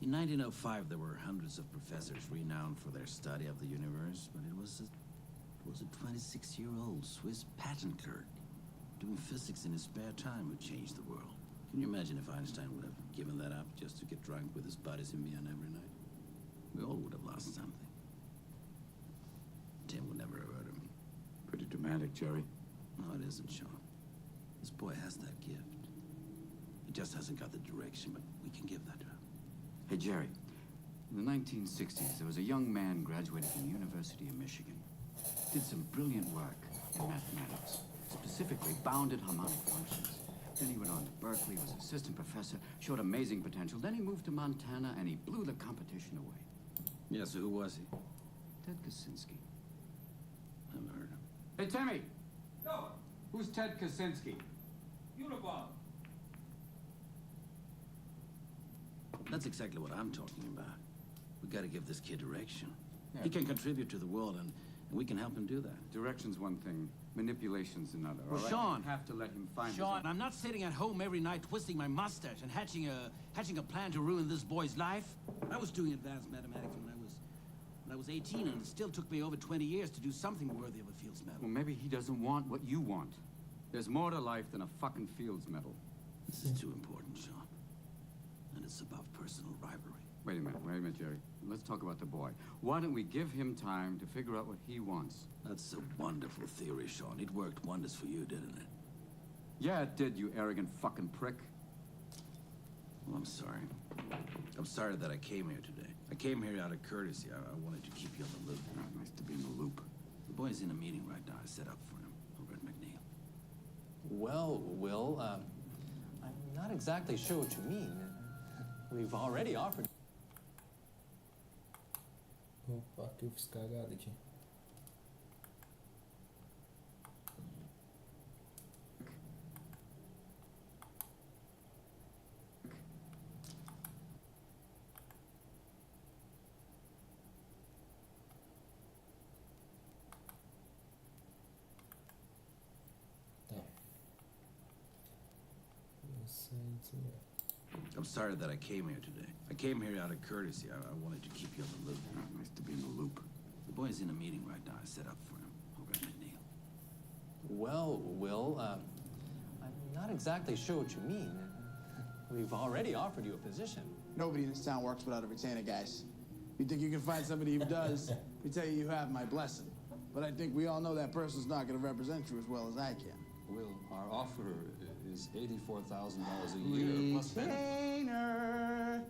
In 1905, there were hundreds of professors renowned for their study of the universe, but it was a 26-year-old Swiss patent clerk doing physics in his spare time who changed the world. Can you imagine if Einstein would have given that up just to get drunk with his buddies in Vienna every night? We all would have lost something. Tim would never have heard of me. Pretty dramatic, Jerry. No, it isn't, Sean. This boy has that gift. He just hasn't got the direction, but we can give that to him. Hey, Jerry. In the 1960s, there was a young man graduated from the University of Michigan. Did some brilliant work in mathematics, specifically bounded harmonic functions. Then he went on to Berkeley, was assistant professor, showed amazing potential. Then he moved to Montana, and he blew the competition away. Yeah, so who was he? Ted Kaczynski. Never heard of him. Hey, Timmy! Yo, Who's Ted Kaczynski? Unibomb. That's exactly what I'm talking about. We gotta give this kid direction. Yeah. He can contribute to the world, and we can help him do that. Direction's one thing, manipulation's another. Well, all right? Sean! You have to let him find Sean, his I'm not sitting at home every night twisting my mustache and hatching a plan to ruin this boy's life. I was doing advanced mathematics when I was 18, and it still took me over 20 years to do something worthy of a Fields Medal. Well, maybe he doesn't want what you want. There's more to life than a fucking Fields Medal. This is too important, Sean. And it's above personal rivalry. Wait a minute, Jerry. Let's talk about the boy. Why don't we give him time to figure out what he wants? That's a wonderful theory, Sean. It worked wonders for you, didn't it? Yeah, it did, you arrogant fucking prick. Well, I'm sorry. I'm sorry that I came here today. I came here out of courtesy. I wanted to keep you on the loop. Nice to be in the loop. The boy's in a meeting right now. I set up for him over at McNeil. Well, Will, I'm not exactly sure what you mean. We've already offered. Opa, que eu fiz cagada aqui. I'm sorry that I came here today. I came here out of courtesy. I wanted to keep you on the loop. Nice to be in the loop. The boy's in a meeting right now. I set up for him over at McNeil. Well, Will, I'm not exactly sure what you mean. We've already offered you a position. Nobody in this town works without a retainer, guys. You think you can find somebody who does? We tell you have my blessing. But I think we all know that person's not going to represent you as well as I can. Will, our offer is $84,000 a year plus benefits. Retainer.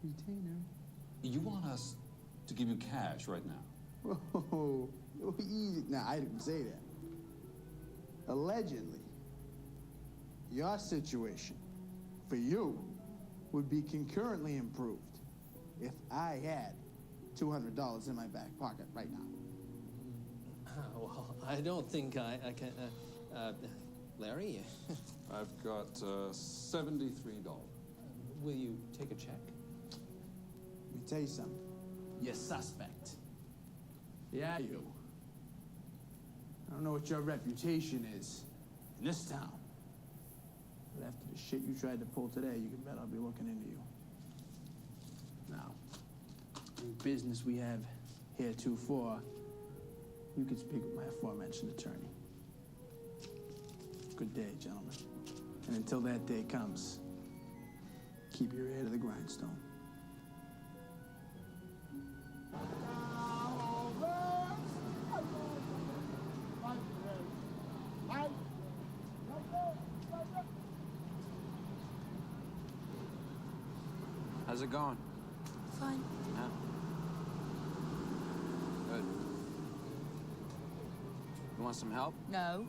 Retainer. You want us to give you cash right now? Whoa. Easy. Nah, I didn't say that. Allegedly, your situation for you would be concurrently improved if I had $200 in my back pocket right now. Well, I don't think I can. Larry? I've got $73. Will you take a check? Let me tell you something. You're suspect. Yeah, you. I don't know what your reputation is in this town. But after the shit you tried to pull today, you can bet I'll be looking into you. Now, in business we have heretofore, you can speak with my aforementioned attorney. Good day, gentlemen. And until that day comes, keep your ear to the grindstone. How's it going? Fine. Yeah. Good. You want some help? No.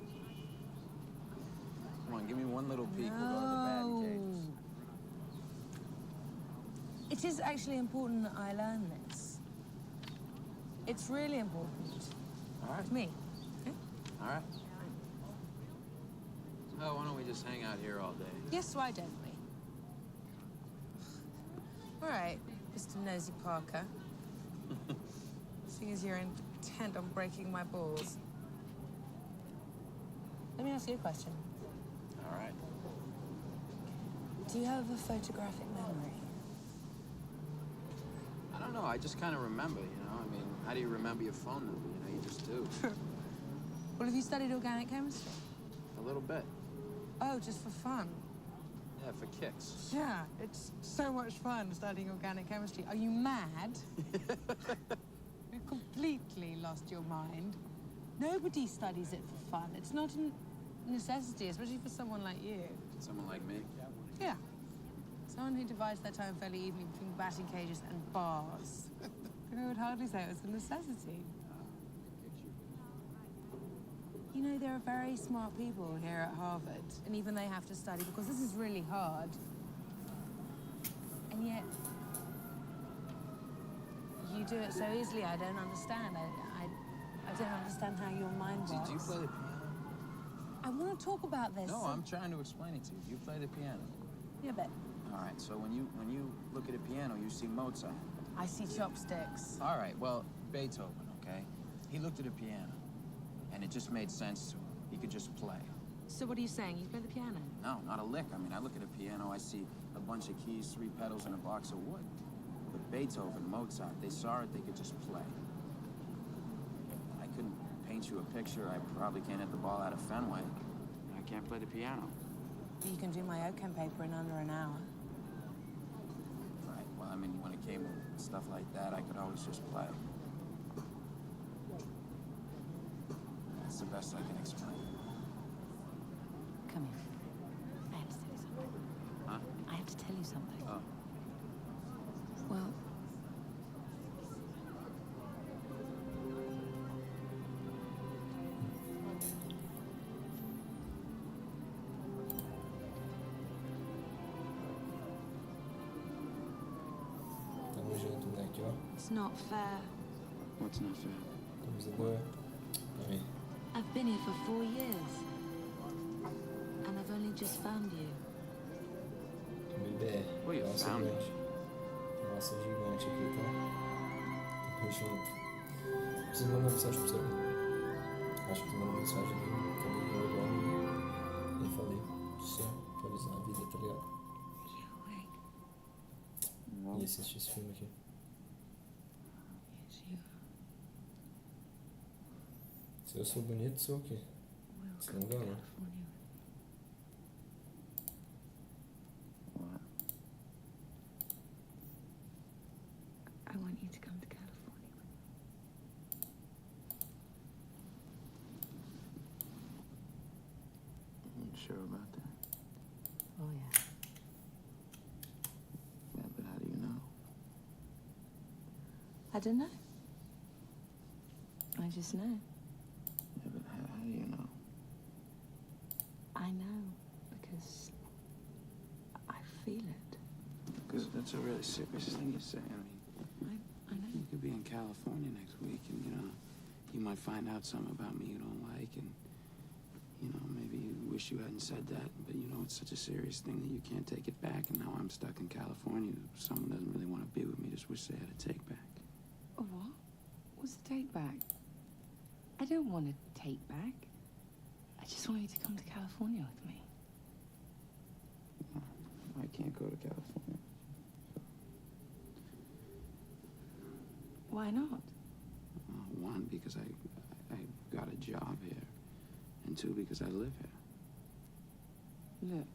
Come on, give me one little peek. We'll go to the batting cages. It is actually important that I learn this. It's really important. All right. To me. Okay? All right. Oh, why don't we just hang out here all day? Yes, why don't we? All right, Mr. Nosy Parker. Seeing as you're intent on breaking my balls. Let me ask you a question. All right. Do you have a photographic memory? I don't know. I just kind of remember, you know? I mean, how do you remember your phone number? You know, you just do. Well, have you studied organic chemistry? A little bit. Oh, just for fun? Yeah, for kicks. Yeah, it's so much fun studying organic chemistry. Are you mad? You've completely lost your mind. Nobody studies it for fun. It's not a necessity, especially for someone like you. Someone like me? Yeah. Someone who divides their time fairly evenly between batting cages and bars. I would hardly say it was a necessity. You know, there are very smart people here at Harvard, and even they have to study because this is really hard. And yet, you do it so easily, I don't understand. I don't understand how your mind works. Do you play the piano? I want to talk about this. No, I'm trying to explain it to you. You play the piano. Yeah, but All right, so when you look at a piano, you see Mozart. I see chopsticks. All right, well, Beethoven, okay? He looked at a piano, and it just made sense to him. He could just play. So what are you saying? You play the piano? No, not a lick. I mean, I look at a piano, I see a bunch of keys, 3 pedals, and a box of wood. But Beethoven, Mozart, they saw it, they could just play. I couldn't paint you a picture. I probably can't hit the ball out of Fenway. I can't play the piano. But you can do my OChem paper in under an hour. Right, well, I mean, when it came to stuff like that, I could always just play. That's the best I can explain. Come here. I have to tell you something. Huh? I have to tell you something. Oh. Well... Tamo junto, moleque, ó. It's not fair. What's not fair? Camisa aí. I've been here for 4 years. And I've only just found you. Bebê. Well, you Nossa, found gigante. Nossa, gigante aqui, tá? Tamo junto. Preciso mandar mensagem pra você. Acho que tu mandou mensagem ali. Acabei olhando e falei. Sim, tô avisando. sei se assisti esse filme aqui. Se eu sou bonito, sou o quê? Você não dá, não. I want you to come to California. You sure about that? Oh, yeah. Yeah, but how do you know? I don't know. I just know. Yeah, but how do you know? I know because I feel it. Because that's a really serious thing you say. I know. You could be in California next week and, you know, you might find out something about me you don't like and, you know, maybe you wish you hadn't said that, but, you know, it's such a serious thing that you can't take it back, and now I'm stuck in California. Someone doesn't really want to be with me, just wish they had a take back. A what? What's the take back? I don't want to take back. I just want you to come to California with me. I can't go to California. Why not? One, because I got a job here, and two, because I live here. Look,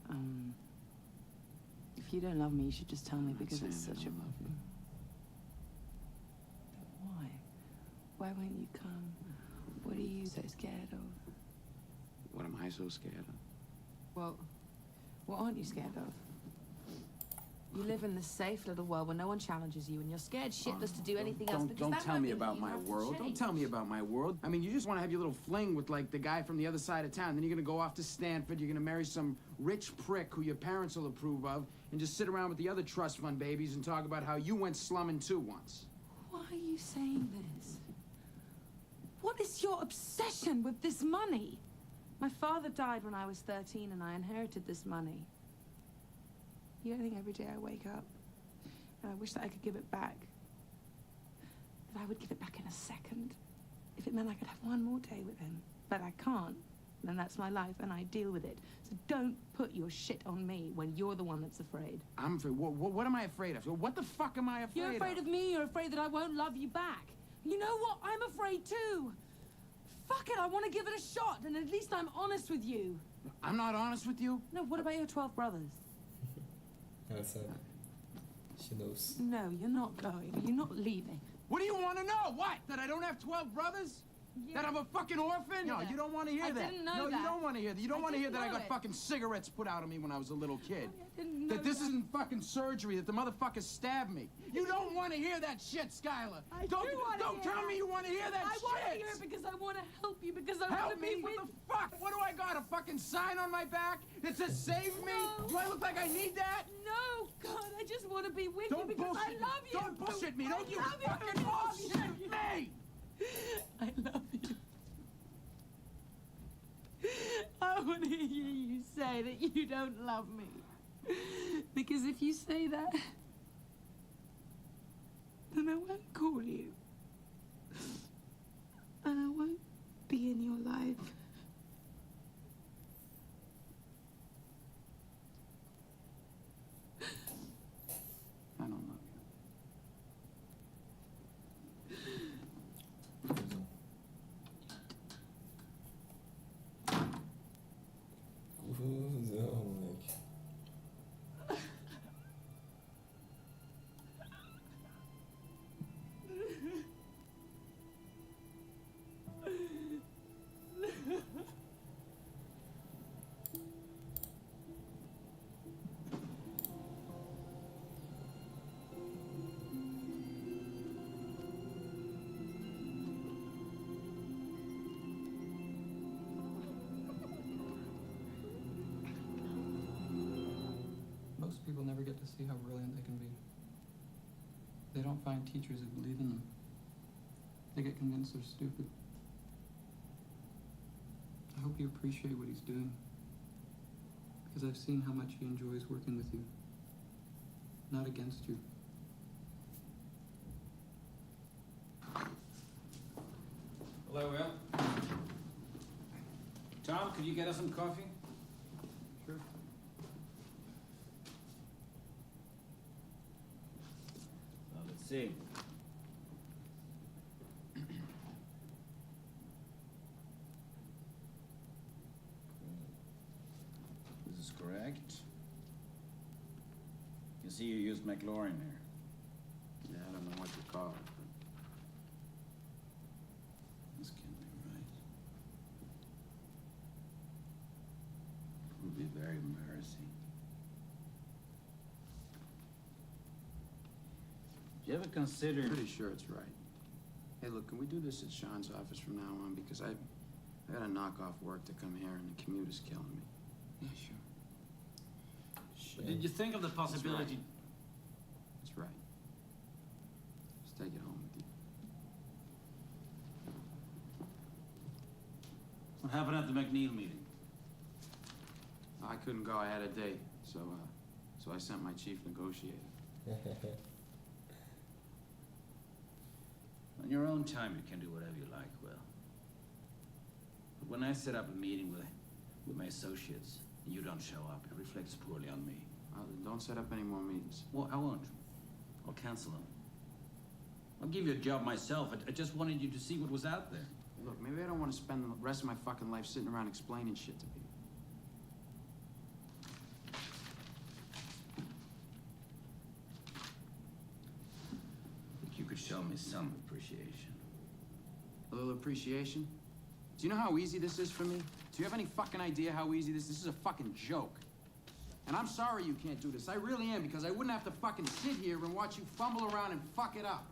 if you don't love me, you should just tell me I'm not because saying it's I such a... don't love you. Why? Why won't you come? What are you so scared of? What am I so scared of? Well, what aren't you scared of? You live in this safe little world where no one challenges you, and you're scared shitless to do anything else because Don't that tell won't me mean about you my have to world. Don't change. tell me about my world. I mean, you just want to have your little fling with, like, the guy from the other side of town. Then you're going to go off to Stanford. You're going to marry some rich prick who your parents will approve of and just sit around with the other trust fund babies and talk about how you went slumming too once. Why are you saying this? What is your obsession with this money? My father died when I was 13 and I inherited this money. You don't think every day I wake up and I wish that I could give it back? That I would give it back in a second? If it meant I could have one more day with him. But I can't. And that's my life and I deal with it. So don't put your shit on me when you're the one that's afraid. I'm afraid. What am I afraid of? What the fuck am I afraid of? You're afraid of me. You're afraid that I won't love you back. You know what? I'm afraid too. Fuck it, I want to give it a shot, and at least I'm honest with you. I'm not honest with you? No, what about your 12 brothers? Essa. She knows. No, you're not going. You're not leaving. What do you want to know? What? That I don't have 12 brothers? That I'm a fucking orphan? No, you don't want to hear that. I didn't know no, that. you don't want to hear that. You don't want to hear that I got it. fucking cigarettes put out of me when I was a little kid. I didn't know That this that. isn't fucking surgery, that the motherfucker stabbed me. You don't want to hear that shit, Skylar. I Don't hear tell that. me you want to hear that I shit. want to hear it because I want to help you, because I want Help to me? be What with the fuck? What do I got? A fucking sign on my back that says save me? No. Do I look like I need that? No, God, I just want to be with Don't you because bullshit I love you. Don't bullshit me. Don't you I love you. fucking I love you. bullshit me. I love you. I want to hear you say that you don't love me. Because if you say that, then I won't call you. And I won't be in your life. I don't love Cusão, moleque. Most people never get to see how brilliant they can be. They don't find teachers who believe in them. They get convinced they're stupid. I hope you appreciate what he's doing, because I've seen how much he enjoys working with you, not against you. Hello, Will. Tom, could you get us some coffee? Sure. see. This is correct. You see you used McLaurin here. Yeah, I don't know what to call it, but This can't be right. It would be very embarrassing. Do you ever consider... pretty sure it's right. Hey, look, can we do this at Sean's office from now on? Because I gotta knock off work to come here, and the commute is killing me. Yeah, sure. But did you think of the possibility... That's right. Just take it home with you. What happened at the McNeil meeting? I couldn't go. I had a date, so I sent my chief negotiator. On your own time, you can do whatever you like, Will. But when I set up a meeting with my associates, and you don't show up, it reflects poorly on me. Well, then don't set up any more meetings. Well, I won't. I'll cancel them. I'll give you a job myself. I just wanted you to see what was out there. Look, maybe I don't want to spend the rest of my fucking life sitting around explaining shit to people. Think you could show me some appreciation. A little appreciation? Do you know how easy this is for me? Do you have any fucking idea how easy this is? This is a fucking joke. And I'm sorry you can't do this. I really am, because I wouldn't have to fucking sit here and watch you fumble around and fuck it up.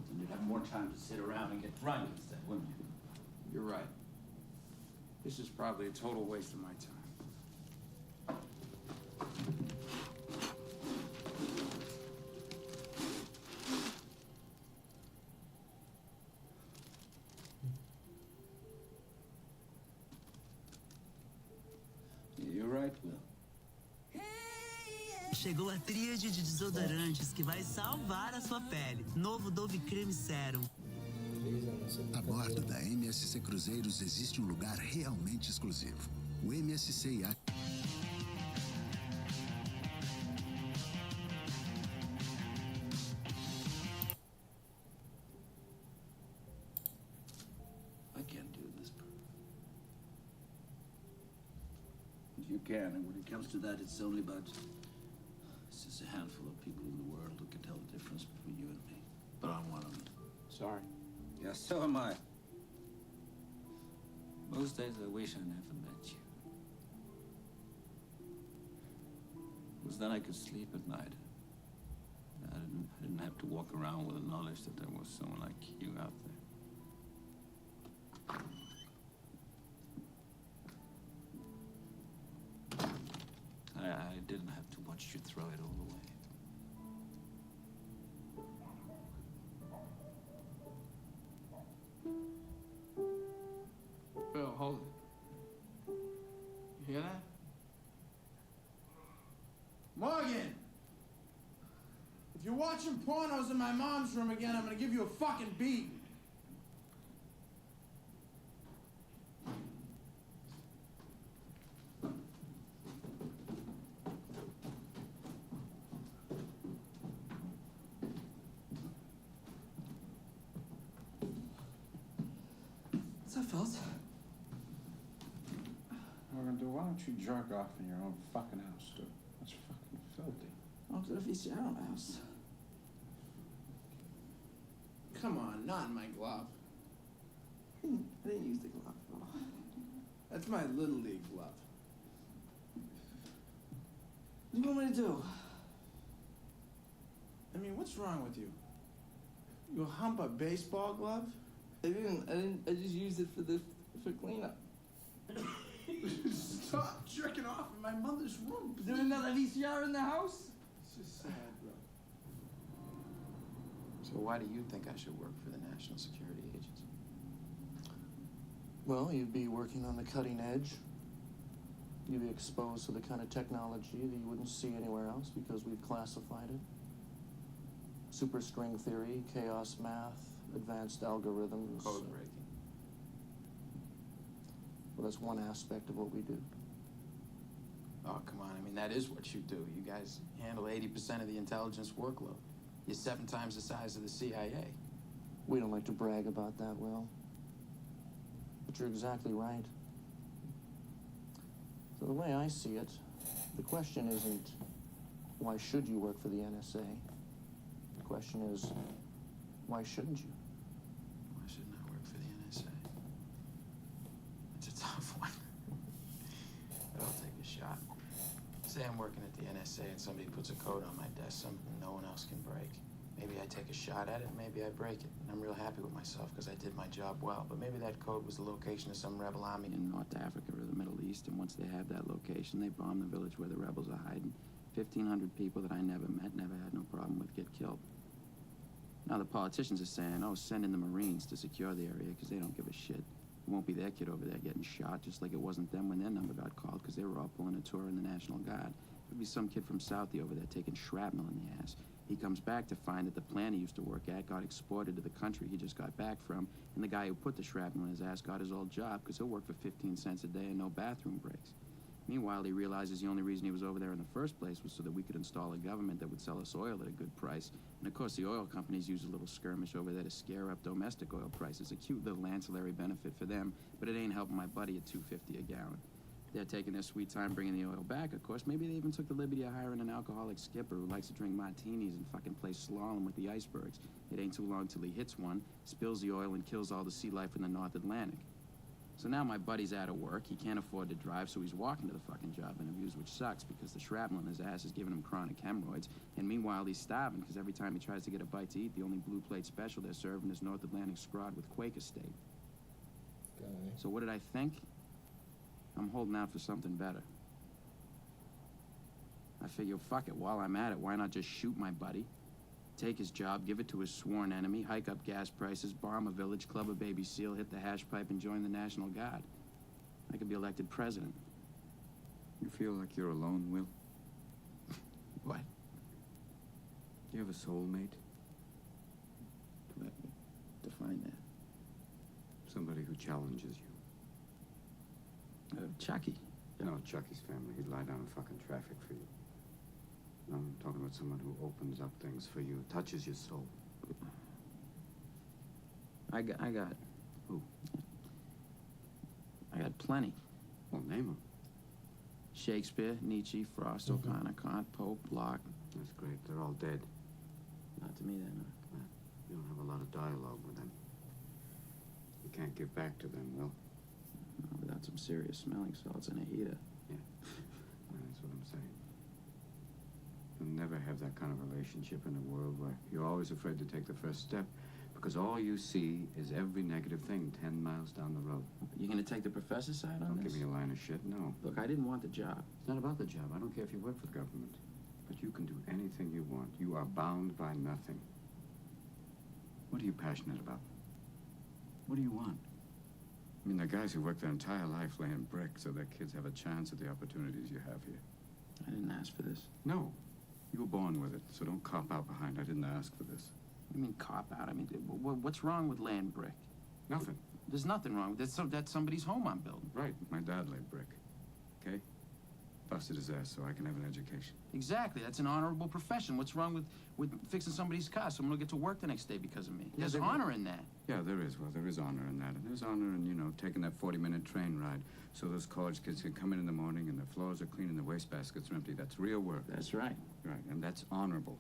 And you'd have more time to sit around and get drunk instead, wouldn't you? You're right. This is probably a total waste of my time. You're right, Will. Chegou a tríade de desodorantes que vai salvar a sua pele. Novo Dove Creme Serum. A bordo da MSC Cruzeiros existe um lugar realmente exclusivo. O MSC Yacht... I can't do this. You can, and when it comes to that, it's only about... It's just a handful of people in the world who can tell the difference between you and me. But I'm one of them. Sorry. Yeah, so am I. Most days I wish I never met you. Because then I could sleep at night. I didn't have to walk around with the knowledge that there was someone like you out there. I didn't have to watch you throw it all away. Phil, hold it. You hear that? Morgan! If you're watching pornos in my mom's room again, I'm gonna give you a fucking beat. What's up, fellas? Morgan, dude, why don't you jerk off in your own fucking house, dude? That's fucking filthy. I'll do a VCR on my house. Come on, not in my glove. I didn't use the glove. That's my Little League glove. What do you want me to do? I mean, what's wrong with you? You hump a baseball glove? I didn't. I just used it for cleanup. Stop jerking off in my mother's room. Is there another VCR in the house? It's just sad, bro. So why do you think I should work for the National Security Agency? Well, you'd be working on the cutting edge. You'd be exposed to the kind of technology that you wouldn't see anywhere else because we've classified it. Superstring theory, chaos math, advanced algorithms. Code breaking. Well, that's one aspect of what we do. Oh, come on. I mean, that is what you do. You guys handle 80% of the intelligence workload. You're 7 times the size of the CIA. We don't like to brag about that, Will. But you're exactly right. So the way I see it, the question isn't, why should you work for the NSA? The question is, why shouldn't you? Why shouldn't I work for the NSA? It's a tough one. But I'll take a shot. Say I'm working at the NSA and somebody puts a code on my desk, something no one else can break. Maybe I take a shot at it, maybe I break it. And I'm real happy with myself because I did my job well. But maybe that code was the location of some rebel army in North Africa or the Middle East. And once they have that location, they bomb the village where the rebels are hiding. 1,500 people that I never met, never had no problem with, get killed. Now the politicians are saying, oh, send in the Marines to secure the area because they don't give a shit. It won't be their kid over there getting shot, just like it wasn't them when their number got called because they were all pulling a tour in the National Guard. It would be some kid from Southie over there taking shrapnel in the ass. He comes back to find that the plant he used to work at got exported to the country he just got back from, and the guy who put the shrapnel in his ass got his old job because he'll work for 15 cents a day and no bathroom breaks. Meanwhile, he realizes the only reason he was over there in the first place was so that we could install a government that would sell us oil at a good price. And of course, the oil companies use a little skirmish over there to scare up domestic oil prices. A cute little ancillary benefit for them, but it ain't helping my buddy at $2.50 a gallon. They're taking their sweet time bringing the oil back, of course. Maybe they even took the liberty of hiring an alcoholic skipper who likes to drink martinis and fucking play slalom with the icebergs. It ain't too long till he hits one, spills the oil, and kills all the sea life in the North Atlantic. So now my buddy's out of work. He can't afford to drive, so he's walking to the fucking job interviews, which sucks because the shrapnel in his ass is giving him chronic hemorrhoids. And meanwhile, he's starving because every time he tries to get a bite to eat, the only blue plate special they're serving is North Atlantic scrod with Quaker steak. So what did I think? I'm holding out for something better. I figure, fuck it, while I'm at it, why not just shoot my buddy? Take his job, give it to his sworn enemy, hike up gas prices, bomb a village, club a baby seal, hit the hash pipe, and join the National Guard. I could be elected president. You feel like you're alone, Will? What? Do you have a soulmate? Define that. Somebody who challenges you. Chucky. No, Chucky's family. He'd lie down in fucking traffic for you. No, I'm talking about someone who opens up things for you, touches your soul. I got... Who? I got plenty. Well, name them. Shakespeare, Nietzsche, Frost, O'Connor, Kant, Pope, Locke. That's great. They're all dead. Not to me, they're not. You don't have a lot of dialogue with them. You can't give back to them, Will. Without some serious smelling salts and a heater. Yeah, that's what I'm saying. You'll never have that kind of relationship in a world where you're always afraid to take the first step because all you see is every negative thing 10 miles down the road. You gonna take the professor's side on Don't this? give me a line of shit, no. Look, I didn't want the job. It's not about the job. I don't care if you work for the government. But you can do anything you want. You are bound by nothing. What are you passionate about? What do you want? I mean, there are guys who work their entire life laying bricks so their kids have a chance at the opportunities you have here. I didn't ask for this. No. You were born with it, so don't cop out behind. I didn't ask for this. What do you mean cop out? I mean, what's wrong with laying brick? Nothing. There's nothing wrong with it. That's somebody's home I'm building. Right. My dad laid brick. Okay? Busted his ass so I can have an education. Exactly. That's an honorable profession. What's wrong with fixing somebody's car? Someone will get to work the next day because of me. Yeah, There's honor in that. Yeah, there is. Well, there is honor in that. And there's honor in, you know, taking that 40-minute train ride so those college kids can come in the morning and their floors are clean and their wastebaskets are empty. That's real work. That's right. Right, and that's honorable.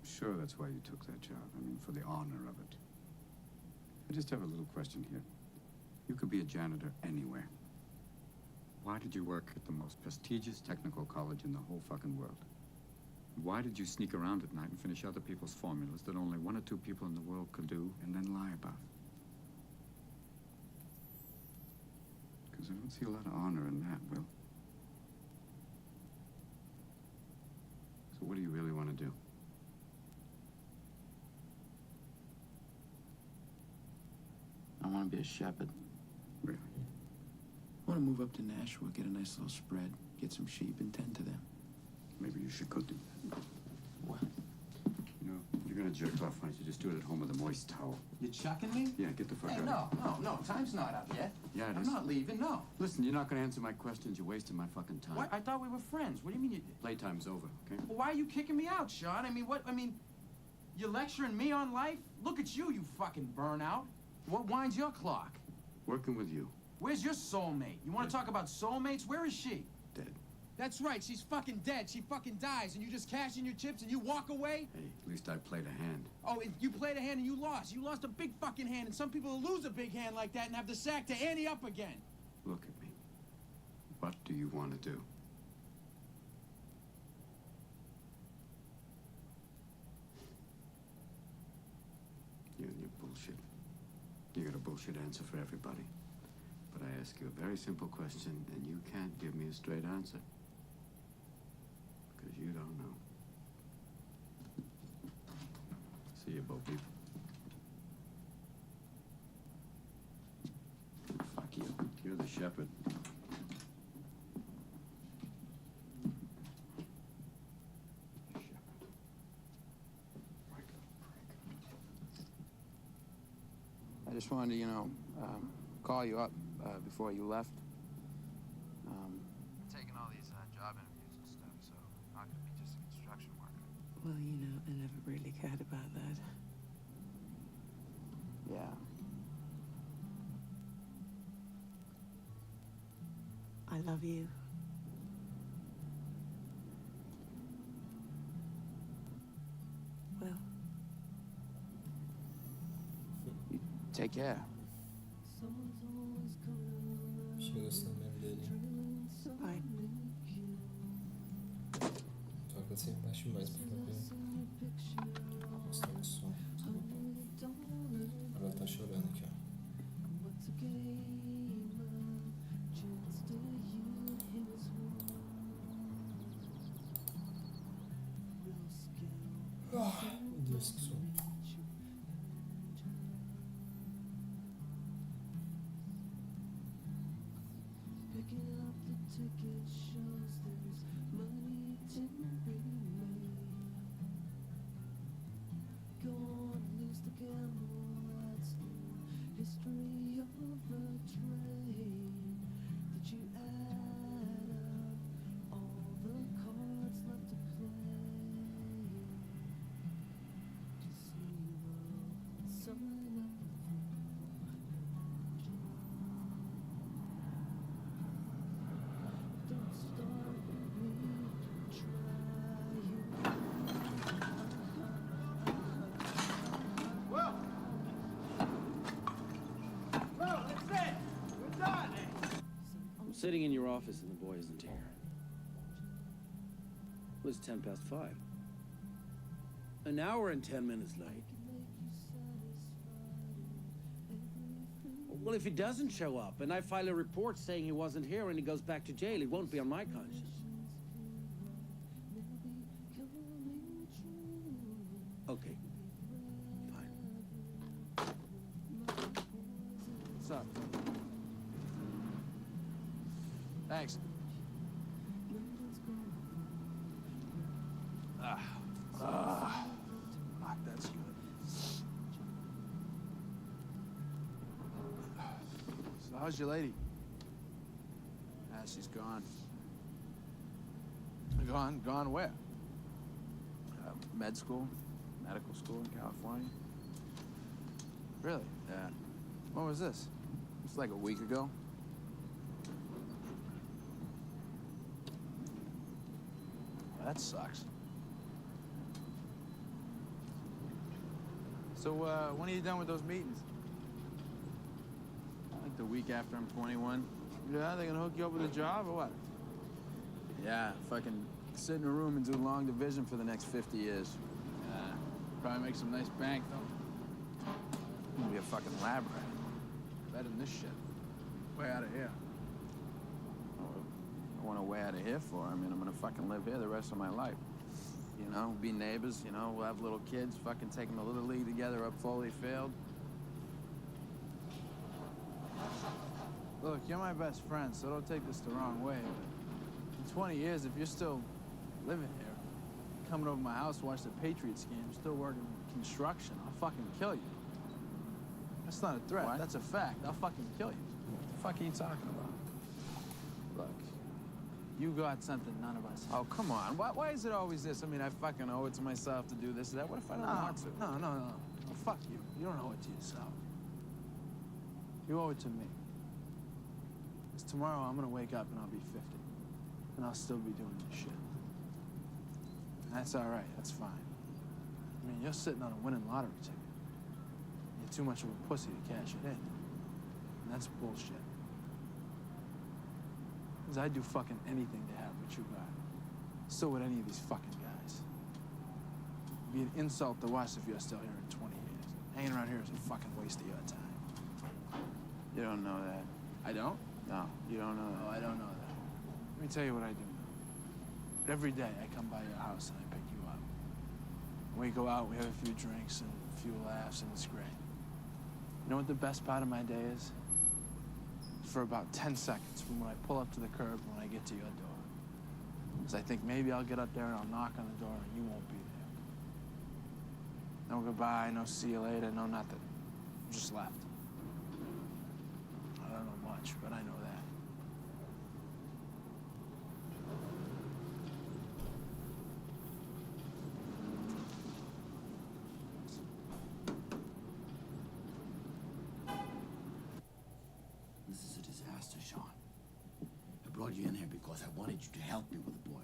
Sure, that's why you took that job. I mean, for the honor of it. I just have a little question here. You could be a janitor anywhere. Why did you work at the most prestigious technical college in the whole fucking world? Why did you sneak around at night and finish other people's formulas that only 1 or 2 people in the world could do and then lie about? Because I don't see a lot of honor in that, Will. So what do you really want to do? I want to be a shepherd. Really? I want to move up to Nashua, get a nice little spread, get some sheep, and tend to them. Maybe you should go do that. What? You know, if you're gonna jerk off, why don't you just do it at home with a moist towel? You chucking me? Yeah, get the fuck Hey, out. no, time's not up yet. Yeah, it I'm is. not leaving, no. Listen, you're not gonna answer my questions. You're wasting my fucking time. What? I thought we were friends. What do you mean you... Playtime's over, okay? Well, why are you kicking me out, Sean? You're lecturing me on life? Look at you, you fucking burnout. What winds your clock? Working with you. Where's your soulmate? You want to talk about soulmates? Where is she? Dead. That's right, she's fucking dead. She fucking dies, and you just cash in your chips and you walk away? Hey, at least I played a hand. Oh, and you played a hand and you lost. You lost a big fucking hand, and some people lose a big hand like that and have the sack to ante up again. Look at me. What do you want to do? You and your bullshit. You got a bullshit answer for everybody. But I ask you a very simple question, and you can't give me a straight answer. Because you don't know. See you, Bo Peep. Fuck you. You're the shepherd. I just wanted to, call you up before you left. Taking all these job interviews and stuff, so I'm not gonna be just a construction worker. Well, I never really cared about that. Yeah. I love you. Well, Take care. Chega gostando mesmo dele. bye. Só que eu sempre baixo mais pra ficar bem. Gostar do som. Agora tá chorando aqui, ó. Meu Deus, que som. Sitting in your office and the boy isn't here. It was 5:10. An hour and 10 minutes late. Well, if he doesn't show up and I file a report saying he wasn't here and he goes back to jail, it won't be on my conscience. Okay. Fine. What's up? Thanks. That's good. So how's your lady? She's gone. Gone where? Medical school in California. Really? Yeah. When was this? It's like a week ago. That sucks. So, when are you done with those meetings? Like the week after I'm 21. Yeah, they gonna hook you up with a job or what? Yeah, fucking sit in a room and do long division for the next 50 years. Yeah, probably make some nice bank, though. I'm gonna be a fucking lab rat. Better than this shit. Way out of here. I want to way out of here for. I mean, I'm gonna fucking live here the rest of my life. You know, be neighbors, you know, we'll have little kids, fucking take them to Little League together up Foley Field. Look, you're my best friend, so don't take this the wrong way. But in 20 years, if you're still living here, coming over my house to watch the Patriots game, still working construction, I'll fucking kill you. That's not a threat. What? That's a fact. I'll fucking kill you. What the fuck are you talking about? Look, you got something none of us have. Oh, come on. Why is it always this? I mean, I fucking owe it to myself to do this or that. What if I don't want to? No. Well, fuck you. You don't owe it to yourself. You owe it to me. Because tomorrow I'm gonna wake up and I'll be 50. And I'll still be doing this shit. And that's all right. That's fine. I mean, you're sitting on a winning lottery ticket. You're too much of a pussy to cash it in. And that's bullshit. Because I'd do fucking anything to have what you got. So would any of these fucking guys. It'd be an insult to us if you're still here in 20 years. Hanging around here is a fucking waste of your time. You don't know that. I don't? No, you don't know that. Oh, I don't know that. Let me tell you what I do know. Every day I come by your house and I pick you up. We go out, we have a few drinks and a few laughs, and it's great. You know what the best part of my day is? For about 10 seconds from when I pull up to the curb and when I get to your door. Because I think maybe I'll get up there and I'll knock on the door and you won't be there. No goodbye, no see you later, no nothing. Just left. I don't know much, but I know that. This is a disaster, Sean. I brought you in here because I wanted you to help me with the boy,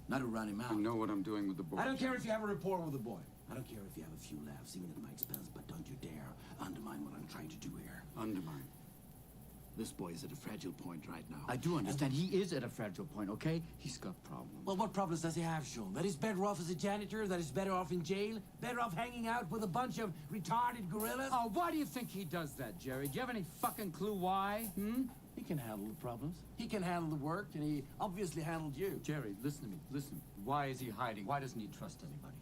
not to run him out. I know what I'm doing with the boy. I don't care if you have a rapport with the boy. I don't care if you have a few laughs, even at my expense, but don't you dare undermine what I'm trying to do here. Undermine. This boy is at a fragile point right now. I do understand. He is at a fragile point, okay? He's got problems. Well, what problems does he have, Sean? That he's better off as a janitor? That he's better off in jail? Better off hanging out with a bunch of retarded gorillas? Oh, why do you think he does that, Jerry? Do you have any fucking clue why? He can handle the problems. He can handle the work, and he obviously handled you. Jerry, listen to me. Listen. Why is he hiding? Why doesn't he trust anybody?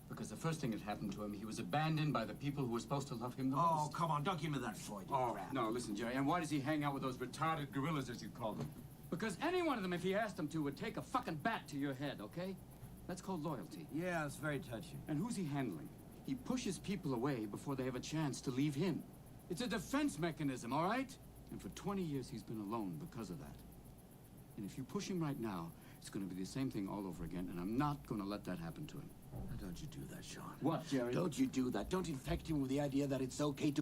Because the first thing that happened to him, he was abandoned by the people who were supposed to love him the most. Oh, come on, don't give me that Freud crap. No, listen, Jerry. And why does he hang out with those retarded gorillas, as you call them? Because any one of them, if he asked them to, would take a fucking bat to your head, okay? That's called loyalty. Yeah, it's very touching. And who's he handling? He pushes people away before they have a chance to leave him. It's a defense mechanism, all right? And for 20 years, he's been alone because of that. And if you push him right now, it's going to be the same thing all over again, and I'm not going to let that happen to him. Now, don't you do that, Sean. What, Jerry? Don't you do that. Don't infect him with the idea that it's okay to...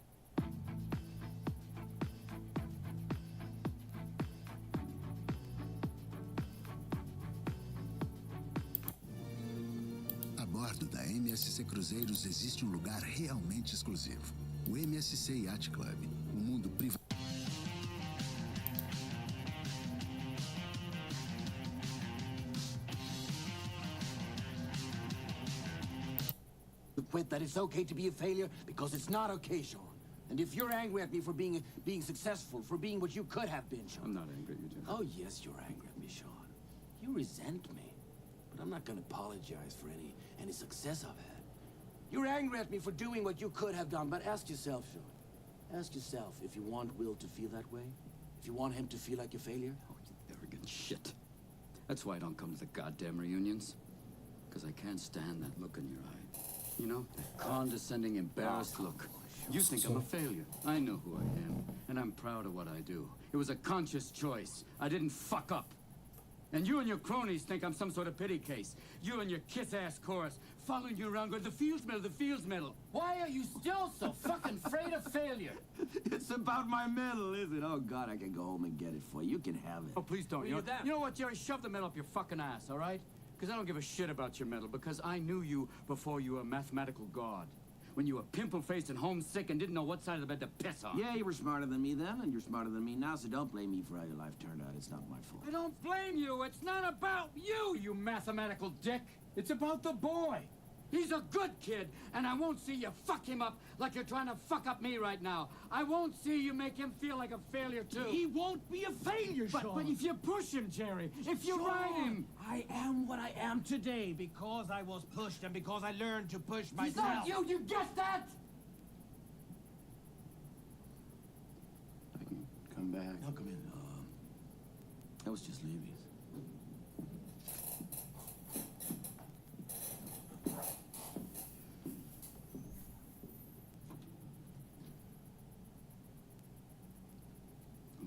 A bordo da MSC Cruzeiros existe um lugar realmente exclusivo. O MSC Yacht Club, mundo privado. Quit that it's okay to be a failure because it's not okay, Sean. And if you're angry at me for being successful, for being what you could have been, Sean. I'm not angry at you, Jerry. Oh, yes, you're angry at me, Sean. You resent me. But I'm not going to apologize for any success I've had. You're angry at me for doing what you could have done, but ask yourself, Sean. Ask yourself if you want Will to feel that way. If you want him to feel like a failure. Oh, you arrogant shit. That's why I don't come to the goddamn reunions. Because I can't stand that look in your eye. You know, that condescending, embarrassed look. You think I'm a failure. I know who I am, and I'm proud of what I do. It was a conscious choice. I didn't fuck up. And you and your cronies think I'm some sort of pity case. You and your kiss-ass chorus, following you around going, the Fields Medal, the Fields Medal. Why are you still so fucking afraid of failure? It's about my medal, is it? Oh, God, I can go home and get it for you. You can have it. Oh, please don't. You know what, Jerry? Shove the medal up your fucking ass, all right? Because I don't give a shit about your medal, because I knew you before you were a mathematical god. When you were pimple-faced and homesick and didn't know what side of the bed to piss on. Yeah, you were smarter than me then, and you're smarter than me now, so don't blame me for how your life turned out. It's not my fault. I don't blame you. It's not about you, you mathematical dick. It's about the boy. He's a good kid, and I won't see you fuck him up like you're trying to fuck up me right now. I won't see you make him feel like a failure, too. He won't be a failure, Sean. But if you push him, Jerry, if you ride him... I am what I am today because I was pushed and because I learned to push myself. He's not you get that? I can come back. No, come in. I was just leaving.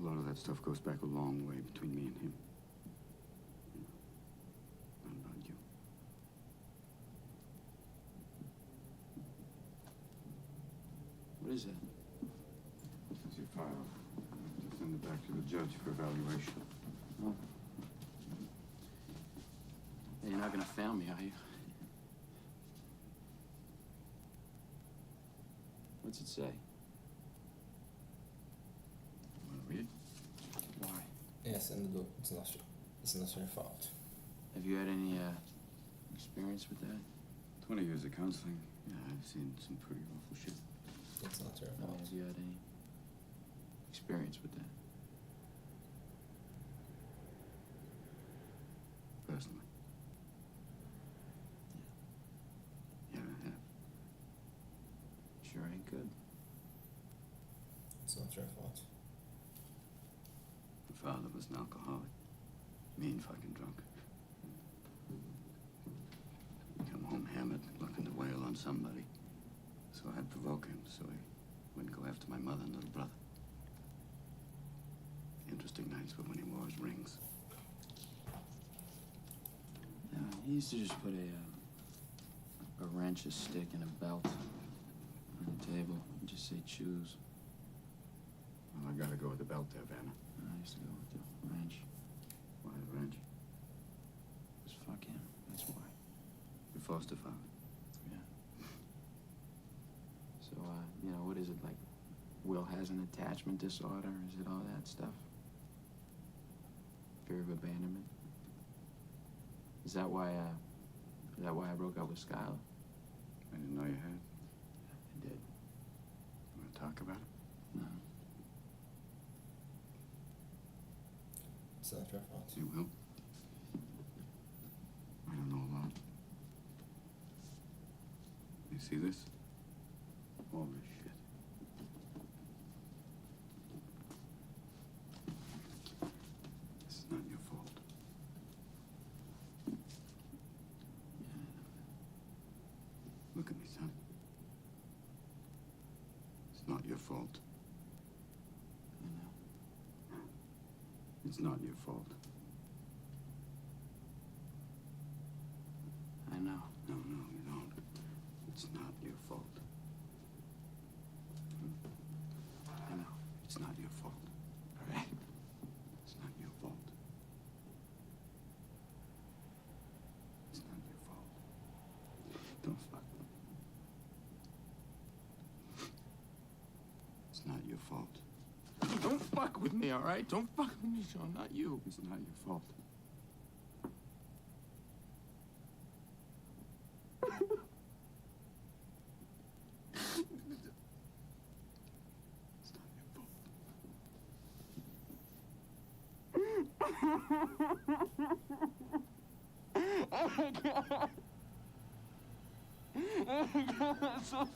A lot of that stuff goes back a long way between me and him. Not about you. What is that? It's your file. To send it back to the judge for evaluation. Oh. Hey, you're not gonna fail me, are you? What's it say? Want to read? Why? Yes, and it's not your fault. Have you had any experience with that? 20 years of counseling. Yeah, I've seen some pretty awful shit. It's not your I mean, fault. have you had any experience with that? Personally. Yeah, I have. Sure ain't good. It's not your fault. My father was an alcoholic. Mean fucking drunk. He'd come home hammered, looking to wail on somebody. So I'd provoke him so he wouldn't go after my mother and little brother. Interesting nights were when he wore his rings. Yeah, he used to just put a wrench, a stick, and a belt on the table and just say choose. Well, I gotta go with the belt there, Vanna. I used to go with the wrench. Why the wrench? Just fuck him, that's why. Your foster father. Yeah. So, you know, what is it, like, Will has an attachment disorder? Is it all that stuff? Fear of abandonment? Is that why I broke up with Skylar? I didn't know you had. I did. You wanna talk about it? No. It's not your fault. You will. I don't know a lot. You see this? All this shit. This is not your fault. Look at me, son. It's not your fault. I know. It's not your fault. I know. No, you don't. It's not your fault. I know. It's not your fault. All right? It's not your fault. It's not your fault. Don't fuck. It's not your fault. Don't fuck with me, all right? Don't fuck with me, Sean, not you. It's not your fault. It's not your fault. Oh my God. Oh my God, I'm so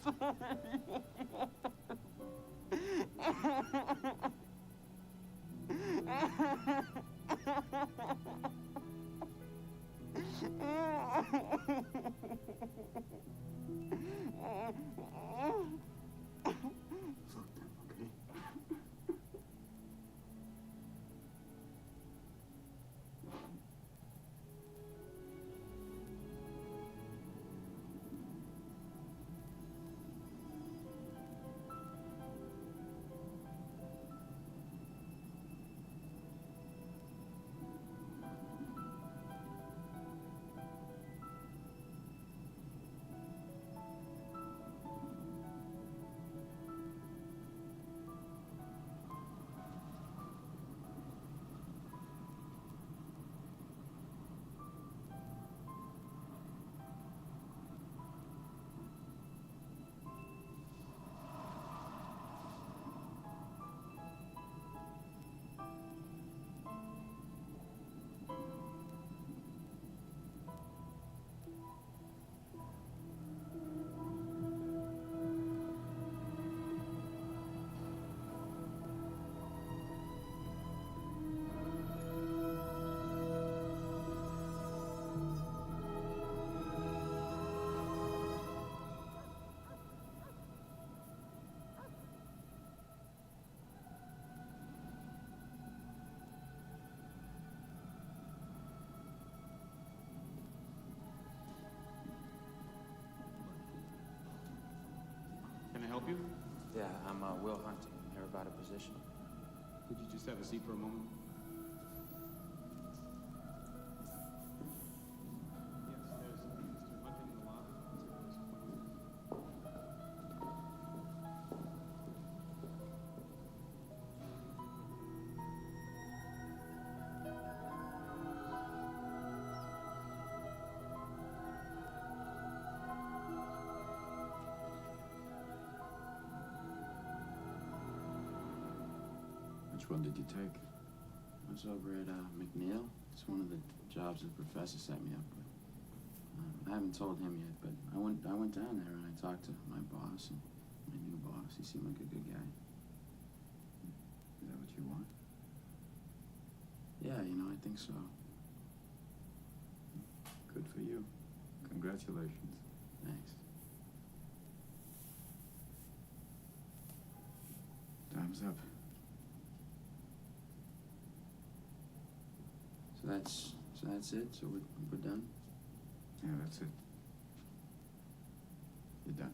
help you? Yeah, I'm Will Hunting. Hear about a position? Could you just have a seat for a moment? Which one did you take? I was over at McNeil. It's one of the jobs the professor set me up with. I haven't told him yet, but I went down there and I talked to my boss and my new boss. He seemed like a good guy. Is that what you want? Yeah, I think so. Good for you. Congratulations. Thanks. Time's up. So that's it? So we're done? Yeah, that's it. You're done.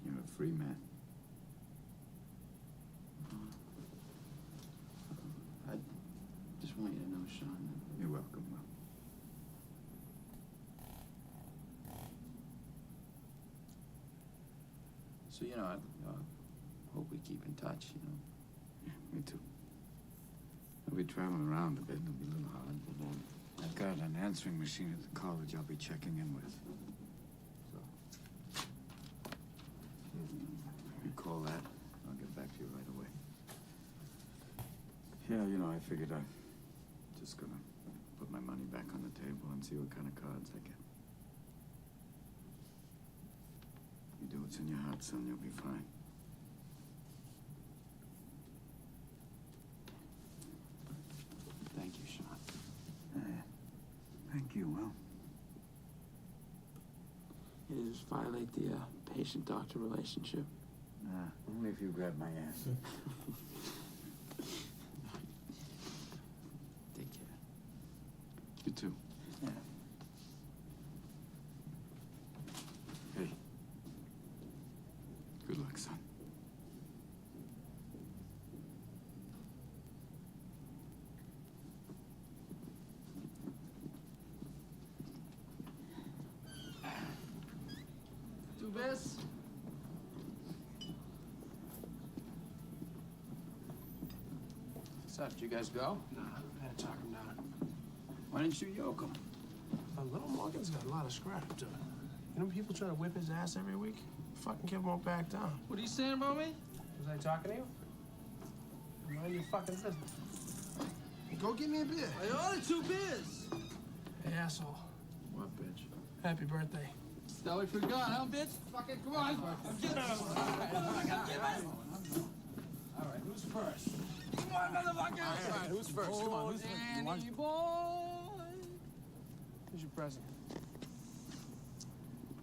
You're a free man. I just want you to know, Sean, that you're welcome, Will. So, I hope we keep in touch, Yeah, me too. I'll be traveling around a bit. It'll be a little hard. I've got an answering machine at the college I'll be checking in with. So, recall that. I'll get back to you right away. Yeah, I figured I'm just gonna put my money back on the table and see what kind of cards I get. You do what's in your heart, son, you'll be fine. Thank you, Sean. Thank you, Will. You just violate the patient-doctor relationship. Only if you grab my ass. Take care. You too. Yeah. Hey. Good luck, son. This? What's up? Did you guys go? Nah, I had to talk him down. Why didn't you yoke him? Little Morgan's got a lot of scrap to it. People try to whip his ass every week? Fucking Kevin won't back down. What are you saying about me? Was I talking to you? Mind your fucking business. Go get me a beer. I ordered 2 beers. Hey, asshole. What, bitch? Happy birthday. That we forgot, huh, bitch? Fucking come on. I'm getting All right, who's first? Come on, motherfucker. All right, who's first? Come on, who's first? Danny boy. Who's your present?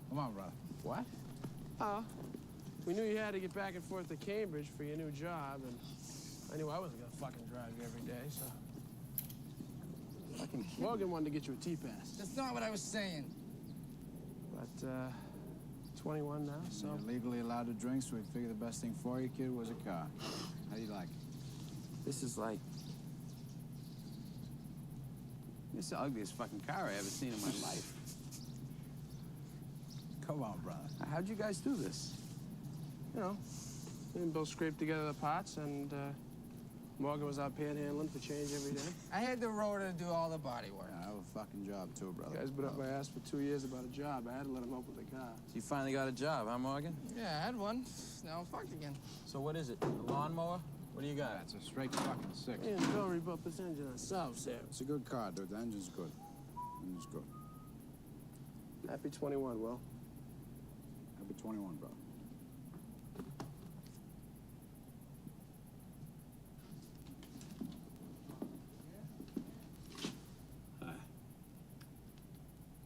Come on, brother. What? Oh. We knew you had to get back and forth to Cambridge for your new job, and I knew I wasn't gonna fucking drive you every day, so. Fucking Morgan wanted to get you a T-Pass. That's not what I was saying. But, 21 now, so. You're legally allowed to drink, so we figured the best thing for you, kid, was a car. How do you like it? This is the ugliest fucking car I ever seen in my life. Come on, brother. How'd you guys do this? Me and Bill scraped together the parts, and, Morgan was out panhandling for change every day. I had the rotor to do all the body work. I have a fucking job, too, brother. You guys been up my ass for 2 years about a job. I had to let him open the car. So you finally got a job, huh, Morgan? Yeah, I had one. Now I'm fucked again. So what is it? A lawnmower? What do you got? It's a straight fucking 6. Me and Bill rebuilt this engine ourselves here. It's a good car, dude. The engine's good. Engine's good. Happy 21, Will. Happy 21, bro.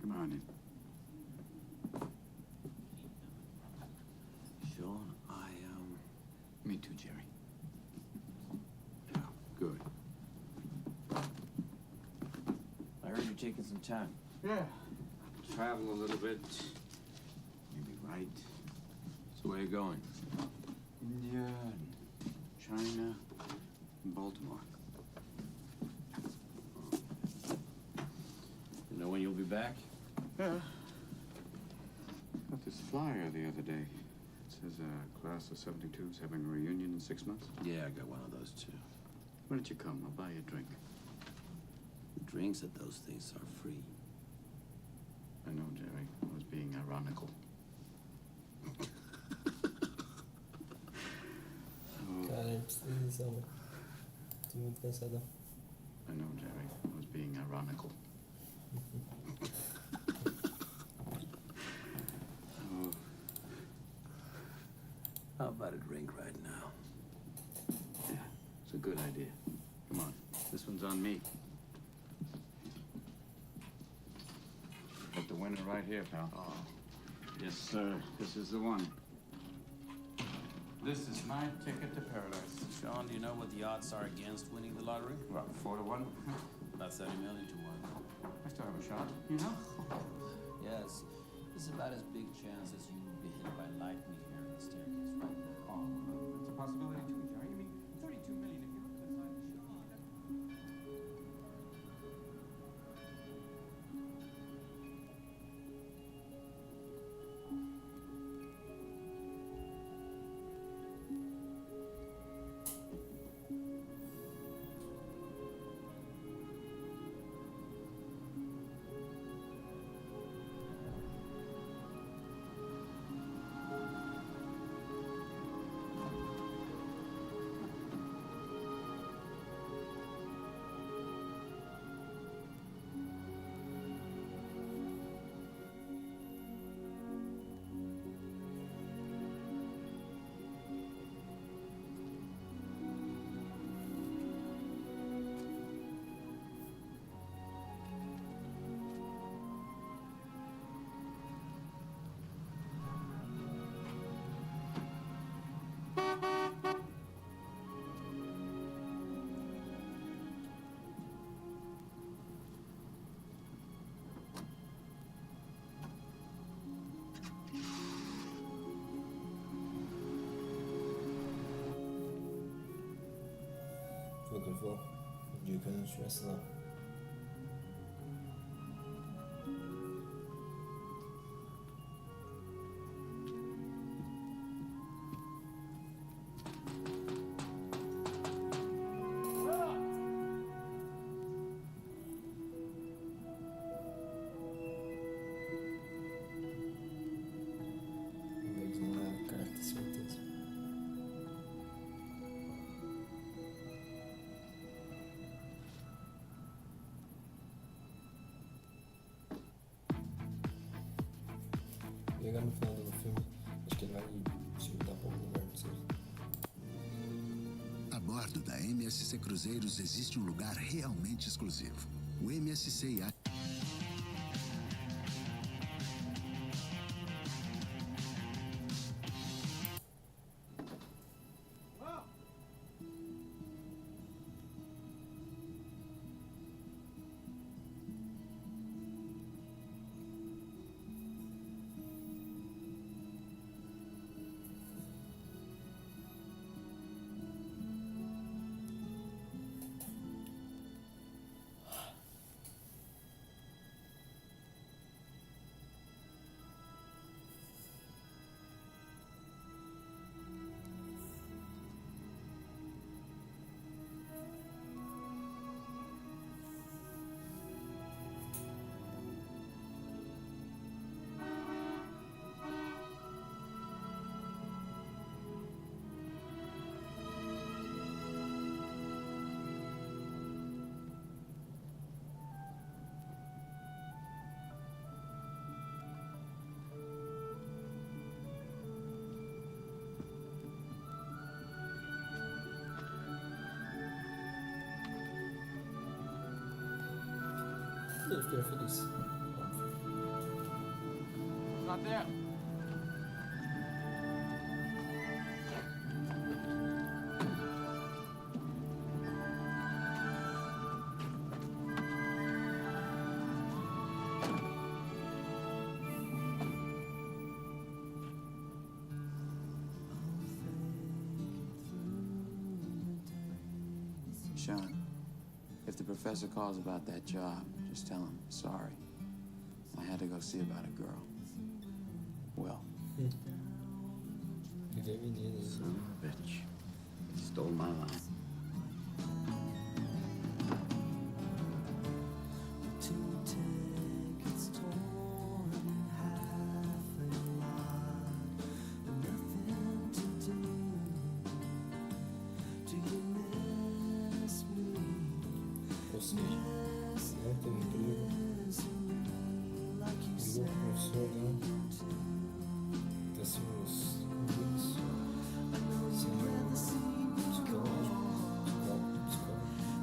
Come on in. Sean, Me too, Jerry. Yeah, good. I heard you're taking some time. Yeah. Travel a little bit. Maybe right. So where you going? India, and China, and Baltimore. You know when you'll be back? Yeah. Got this flyer the other day. It says class of 72 is having a reunion in 6 months. Yeah, I got one of those too. Why don't you come? I'll buy you a drink. The drinks at those things are free. I know, Jerry. I was being ironical. Cara, a gente precisa de lição, velho. Tô muito cansadão. I know, Jerry. I was being ironical. Oh. How about a drink right now? Yeah, it's a good idea. Come on. This one's on me. Got the winner right here, pal. Oh. Yes, sir. This is the one. This is my ticket to paradise. Sean, do you know what the odds are against winning the lottery? What, 4 to 1? About 30 million to 1. I still have a shot, you know? Yes. It's about as big chance as you would be hit by lightning here in the staircase right now. Oh, it's a possibility too, Jerry. I mean, 32 million if you look at the side of the show. Foi o que ele falou. O dia que eu não estivesse lá. Eles não levam carta, certeza. Chegar no final do filme, acho que ele vai se mudar para algum lugar, não sei. A bordo da MSC Cruzeiros existe um lugar realmente exclusivo. O MSC Yacht Ele ficaria feliz. Not there. Sean, if the professor calls about that job, just tell him, sorry. I had to go see about a girl. Will. Son of a bitch. Stole my line. Ou seja, não tem emprego, ligou pro professor, né?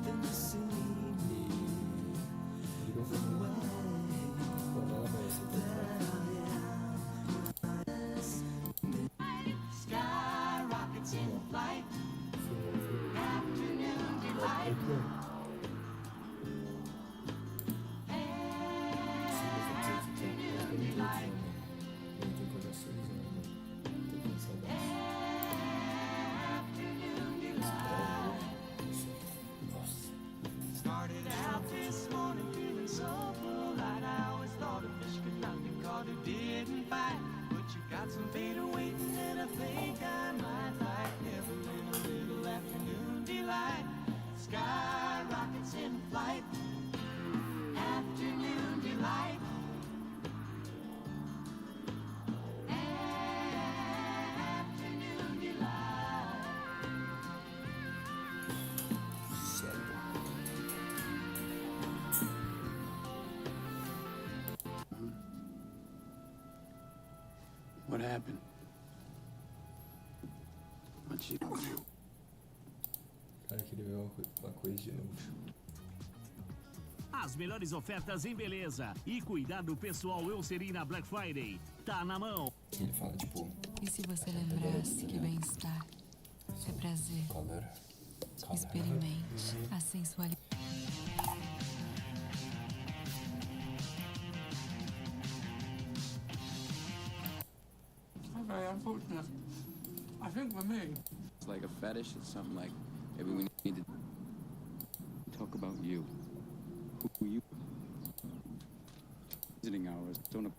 Tem seus amigos, e ligou pra mim. Bom, ela vai Skyrockets in flight. Afternoon delight. Started out this morning feeling so polite. I always thought a fish could not be caught who didn't fight. But you got some beta waiting, and I think I might like Neverland, a little afternoon delight. Skyrockets in flight. Afternoon delight. Afternoon delight. What happened? What'd she do? Cara, queria ver uma coisa de novo. As melhores ofertas em beleza e cuidado pessoal eu serei na Black Friday. Tá na mão. Ele fala, tipo... E se você lembrasse que bem-estar é prazer? Experimente a sensualidade. Okay, unfortunate. I think for me, It's like a fetish. It's something like maybe we need to talk about you. Who you? Visiting hours. Don't.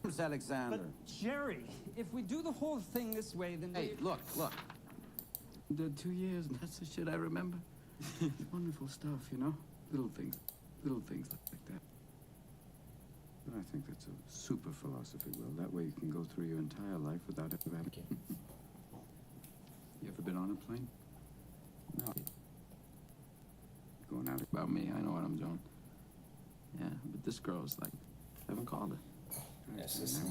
Where's Alexander? But, Jerry, if we do the whole thing this way, then Hey, look. Dead 2 years, and that's the shit I remember. Wonderful stuff, you know? Little things like that. But I think that's a super philosophy, Will. That way you can go through your entire life without ever having... You ever been on a plane? No. Going out about me, I know what I'm doing. Yeah, but this girl's like, I haven't called her. Yes, I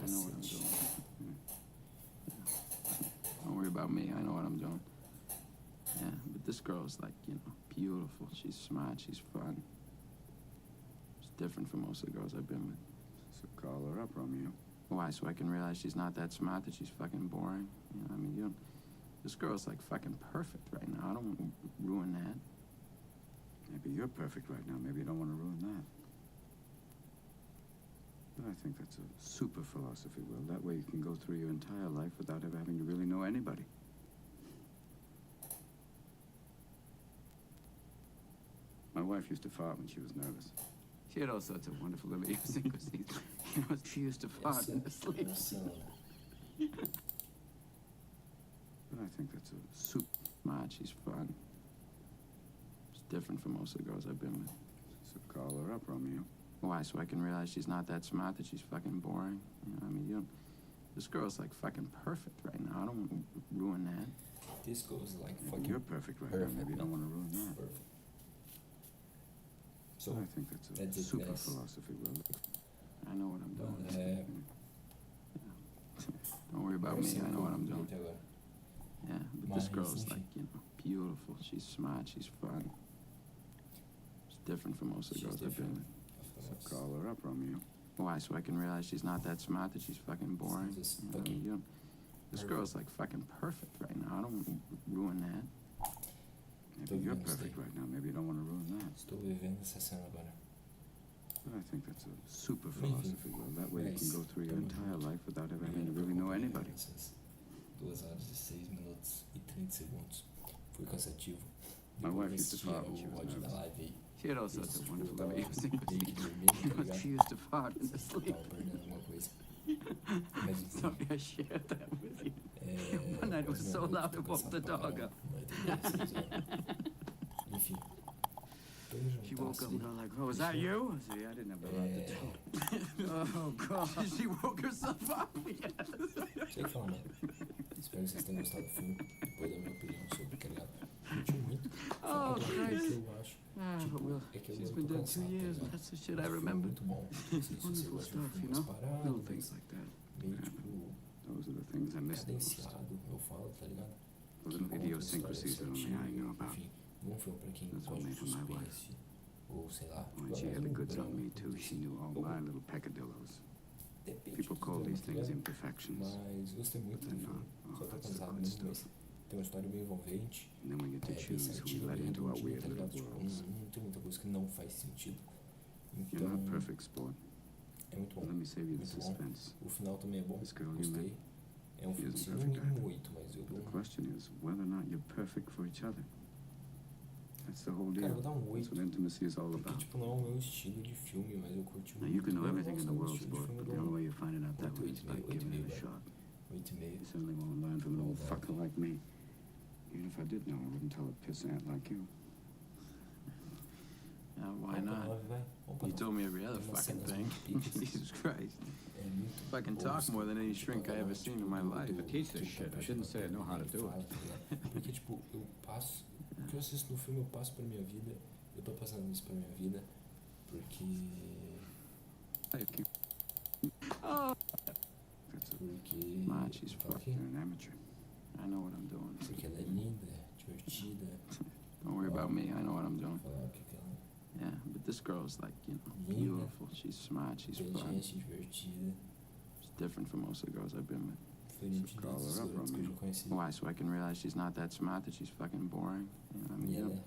know what I'm doing. Don't worry about me, I know what I'm doing. Yeah, but this girl's like, you know, beautiful. She's smart, she's fun. She's different from most of the girls I've been with. So call her up, Romeo. Why, so I can realize she's not that smart, that she's fucking boring? You know, I mean, you don't... This girl's like fucking perfect right now. I don't want to ruin that. Maybe you're perfect right now. Maybe you don't want to ruin that. But I think that's a super philosophy, Will. That way you can go through your entire life without ever having to really know anybody. My wife used to fart when she was nervous. She had all sorts of wonderful little idiosyncrasies. You know, she used to fart in her sleep. But I think that's a super smart. She's fun. She's different from most of the girls I've been with. So call her up, Romeo. Why, so I can realize she's not that smart, that she's fucking boring? You know, I mean, you don't... This girl's like fucking perfect right now. I don't want to ruin that. This girl's like Maybe fucking you're perfect right perfect, now. Maybe you don't want to ruin that. Perfect. So, I think that's a that's it, super guys. philosophy, Will. I know what I'm doing. Don't worry about me. I know what I'm doing. Yeah, but this girl's like, you know, beautiful. She's smart. She's fun. She's different from most of the girls I've been with. So call her up, Romeo. Why, so I can realize she's not that smart, that she's fucking boring? You know, I mean, you don't... This girl's like fucking perfect right now. I don't want to ruin that. Maybe you're perfect right now. Maybe you don't want to ruin that. Estou vivendo essa cena agora. But I think that's a super philosophy, Will. That way you can go through your entire life without ever having to really know anybody. Essas 2 horas e 6 minutos e 30 segundos. Foi cansativo. My wife Depois used to desse fart when she o was áudio da nervous. live aí. She had all sorts of wonderful Tava idiosyncrasies. meio que dormindo, tá ligado? She used to fart in her Eu sleep. tava perdendo alguma coisa. Mas enfim. Sorry, I shared that with you. É, One night it was minha so noite loud tô I woke the cansado pra dog caramba. up. Vai ter 6 horas. Enfim. She woke up and got like, oh, was that you? I said, yeah, I didn't have a lot to do. Oh, God. She woke herself up. Sei falar, mano. Espero que vocês tenham gostado do filme. Depois da minha opinião sobre, tá ligado? Curti muito. Oh, O que Christ. eu acho. Ah, Tipo, but Will, é que eu she's tô been dead 2 cansado, tá years. ligado? That's the shit I Mas foi remember. muito bom. Não sei se você Wonderful gosta de um stuff, filme you know? mais parado, Little mas things like that. meio tipo Those are the things I miss the most. cadenciado, eu falo, tá ligado? The little Que conta idiosyncrasies that histórias only I know certinho, about. enfim, um filme pra quem That's what gosta de made her my wife. suspense, ou sei lá, When she had the goods on me, too, she knew all my little peccadillos. depende People do call drama, these tá things ligado? imperfections. Mas gostei muito do filme, só tô cansado mesmo, mas tem uma história bem envolvente, And then we get to bem choose who we certinho, let bem into our redondinho, weird tá little ligado? Tipo, worlds. não tem muita coisa que não faz sentido. You're Então, not perfect, sport. é muito bom. Let me save you the Muito bom. suspense. O final também é bom, This girl you gostei. met, É um she filme isn't assim, no perfect mínimo either. 8, mas eu dou The question is whether or not you're perfect for each other. That's the whole deal. Cara, eu vou dar um That's 8. what intimacy is all Porque, about. tipo, não é o meu estilo de filme, mas eu curti Now, muito. you can know Eu everything in gosto the do world, estilo de sport, filme, but eu the dou only um way you're finding out that way is by 8,5, giving it a 8,5, shot. 8,5. You certainly won't learn from an old fucker like me. Even if I did know, I wouldn't tell a pissant like you. Why Vamos pra not? 9, vai. Vamos pra You 9. told me every other Tem umas fucking cenas thing. muito picas. Jesus Christ. É muito Fucking bom, talk assim, more than any tipo, shrink I ever seen in my life. I teach this shit. I shouldn't say I know how to do fala, it. tá ligado? Porque, tipo, eu passo. O que eu assisto no filme, eu passo pra minha vida. Eu tô passando isso pra minha vida. Porque. Oh. Porque. Matt, she's fala fucking aqui. an amateur. I know what I'm doing. Porque ela é linda, divertida. Don't worry about me. I know what I'm doing. Falar o que ela Yeah, but this girl's like, you know, Linda, beautiful. She's smart. She's fun. inteligente, divertida. She's different from most of the girls I've been with. Diferente Call das her up, garotas que eu já Romeo. conheci. Why? So I can realize she's not that smart, that she's fucking boring. You know what I mean? E You ela know,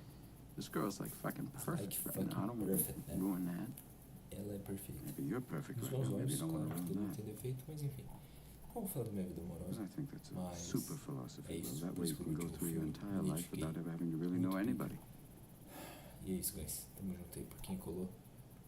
this girl's like fucking perfect right now. I don't want perfect, to né? ruin that. Ela é perfeita. Maybe you're perfect Nos right meus now. Maybe olhos, you don't want claro, to todo ruin mundo that. tem defeito, mas enfim. Vamos falar da minha vida amorosa. I think that's a Mas super philosophy. é Well, isso, that por way isso you que can eu go curti o through your filme, entire me life identifiquei without ever having to really muito know bem. anybody. E é isso, guys. Tamo junto aí por quem colou.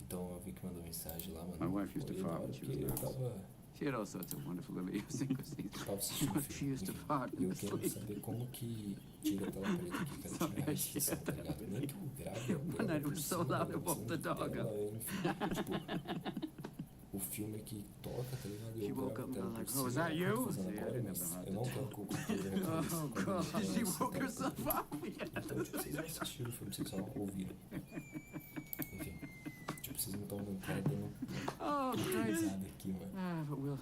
Então eu vi que mandou mensagem lá, mano. My wife used to Foi da fart hora, when she was porque eu nervous. tava. She had all sorts of wonderful little idiosyncrasies. Eu tava assistindo o She filme. used to Enfim, fart e in eu her quero sleep. saber como que tira a tela preta aqui, quero Sorry, tirar a I restrição, tá ligado? Nem que eu grave a One tela night it por was so cima, loud I por woke cima the de dog tela, up. enfim, tipo, o filme que toca, tá ligado? E She eu woke gravo a up tela and por like, cima, oh, was that é o que eu tô you? fazendo I said, agora, I didn't mas know how eu não to quero do que o computador na cabeça Oh, quando God. ele She tivesse woke tela herself preta. up. Então, tipo, vocês não assistiram o filme, vocês só ouviram. Enfim, tipo, vocês não estão vendo o cara dando Oh, uma Christ. risada aqui, mano. Ah, but Will.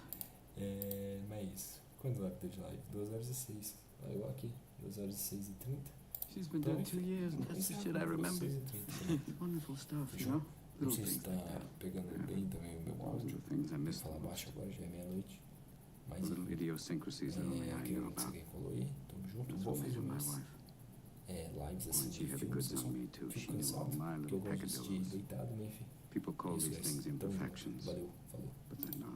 Mas é isso. Quantas horas teve de live? 2 horas e 6. Olha igual aqui. 2 horas e 6 e 30. She's been Então, dead 2 years, and that's the shit I remember. 6 e 30 também. Wonderful stuff, you Fechou? know? Não Little sei se things tá like that. pegando bem também o meu Those are áudio. the things I Vou miss the falar most. baixo agora, já é meia-noite. Mas The little enfim, idiosyncrasies that only I quero know agradecer about. quem falou aí. Tamo junto. That's Vou what made fazer her my mais wife. lives assim When de she had the filmes. goods Eu on só me, too, fico she knew all cansado, my porque eu little gosto de assistir peccadillos. deitado, mas enfim. People call É isso, these guys. things Tamo junto. imperfections, Valeu, falou. but they're not.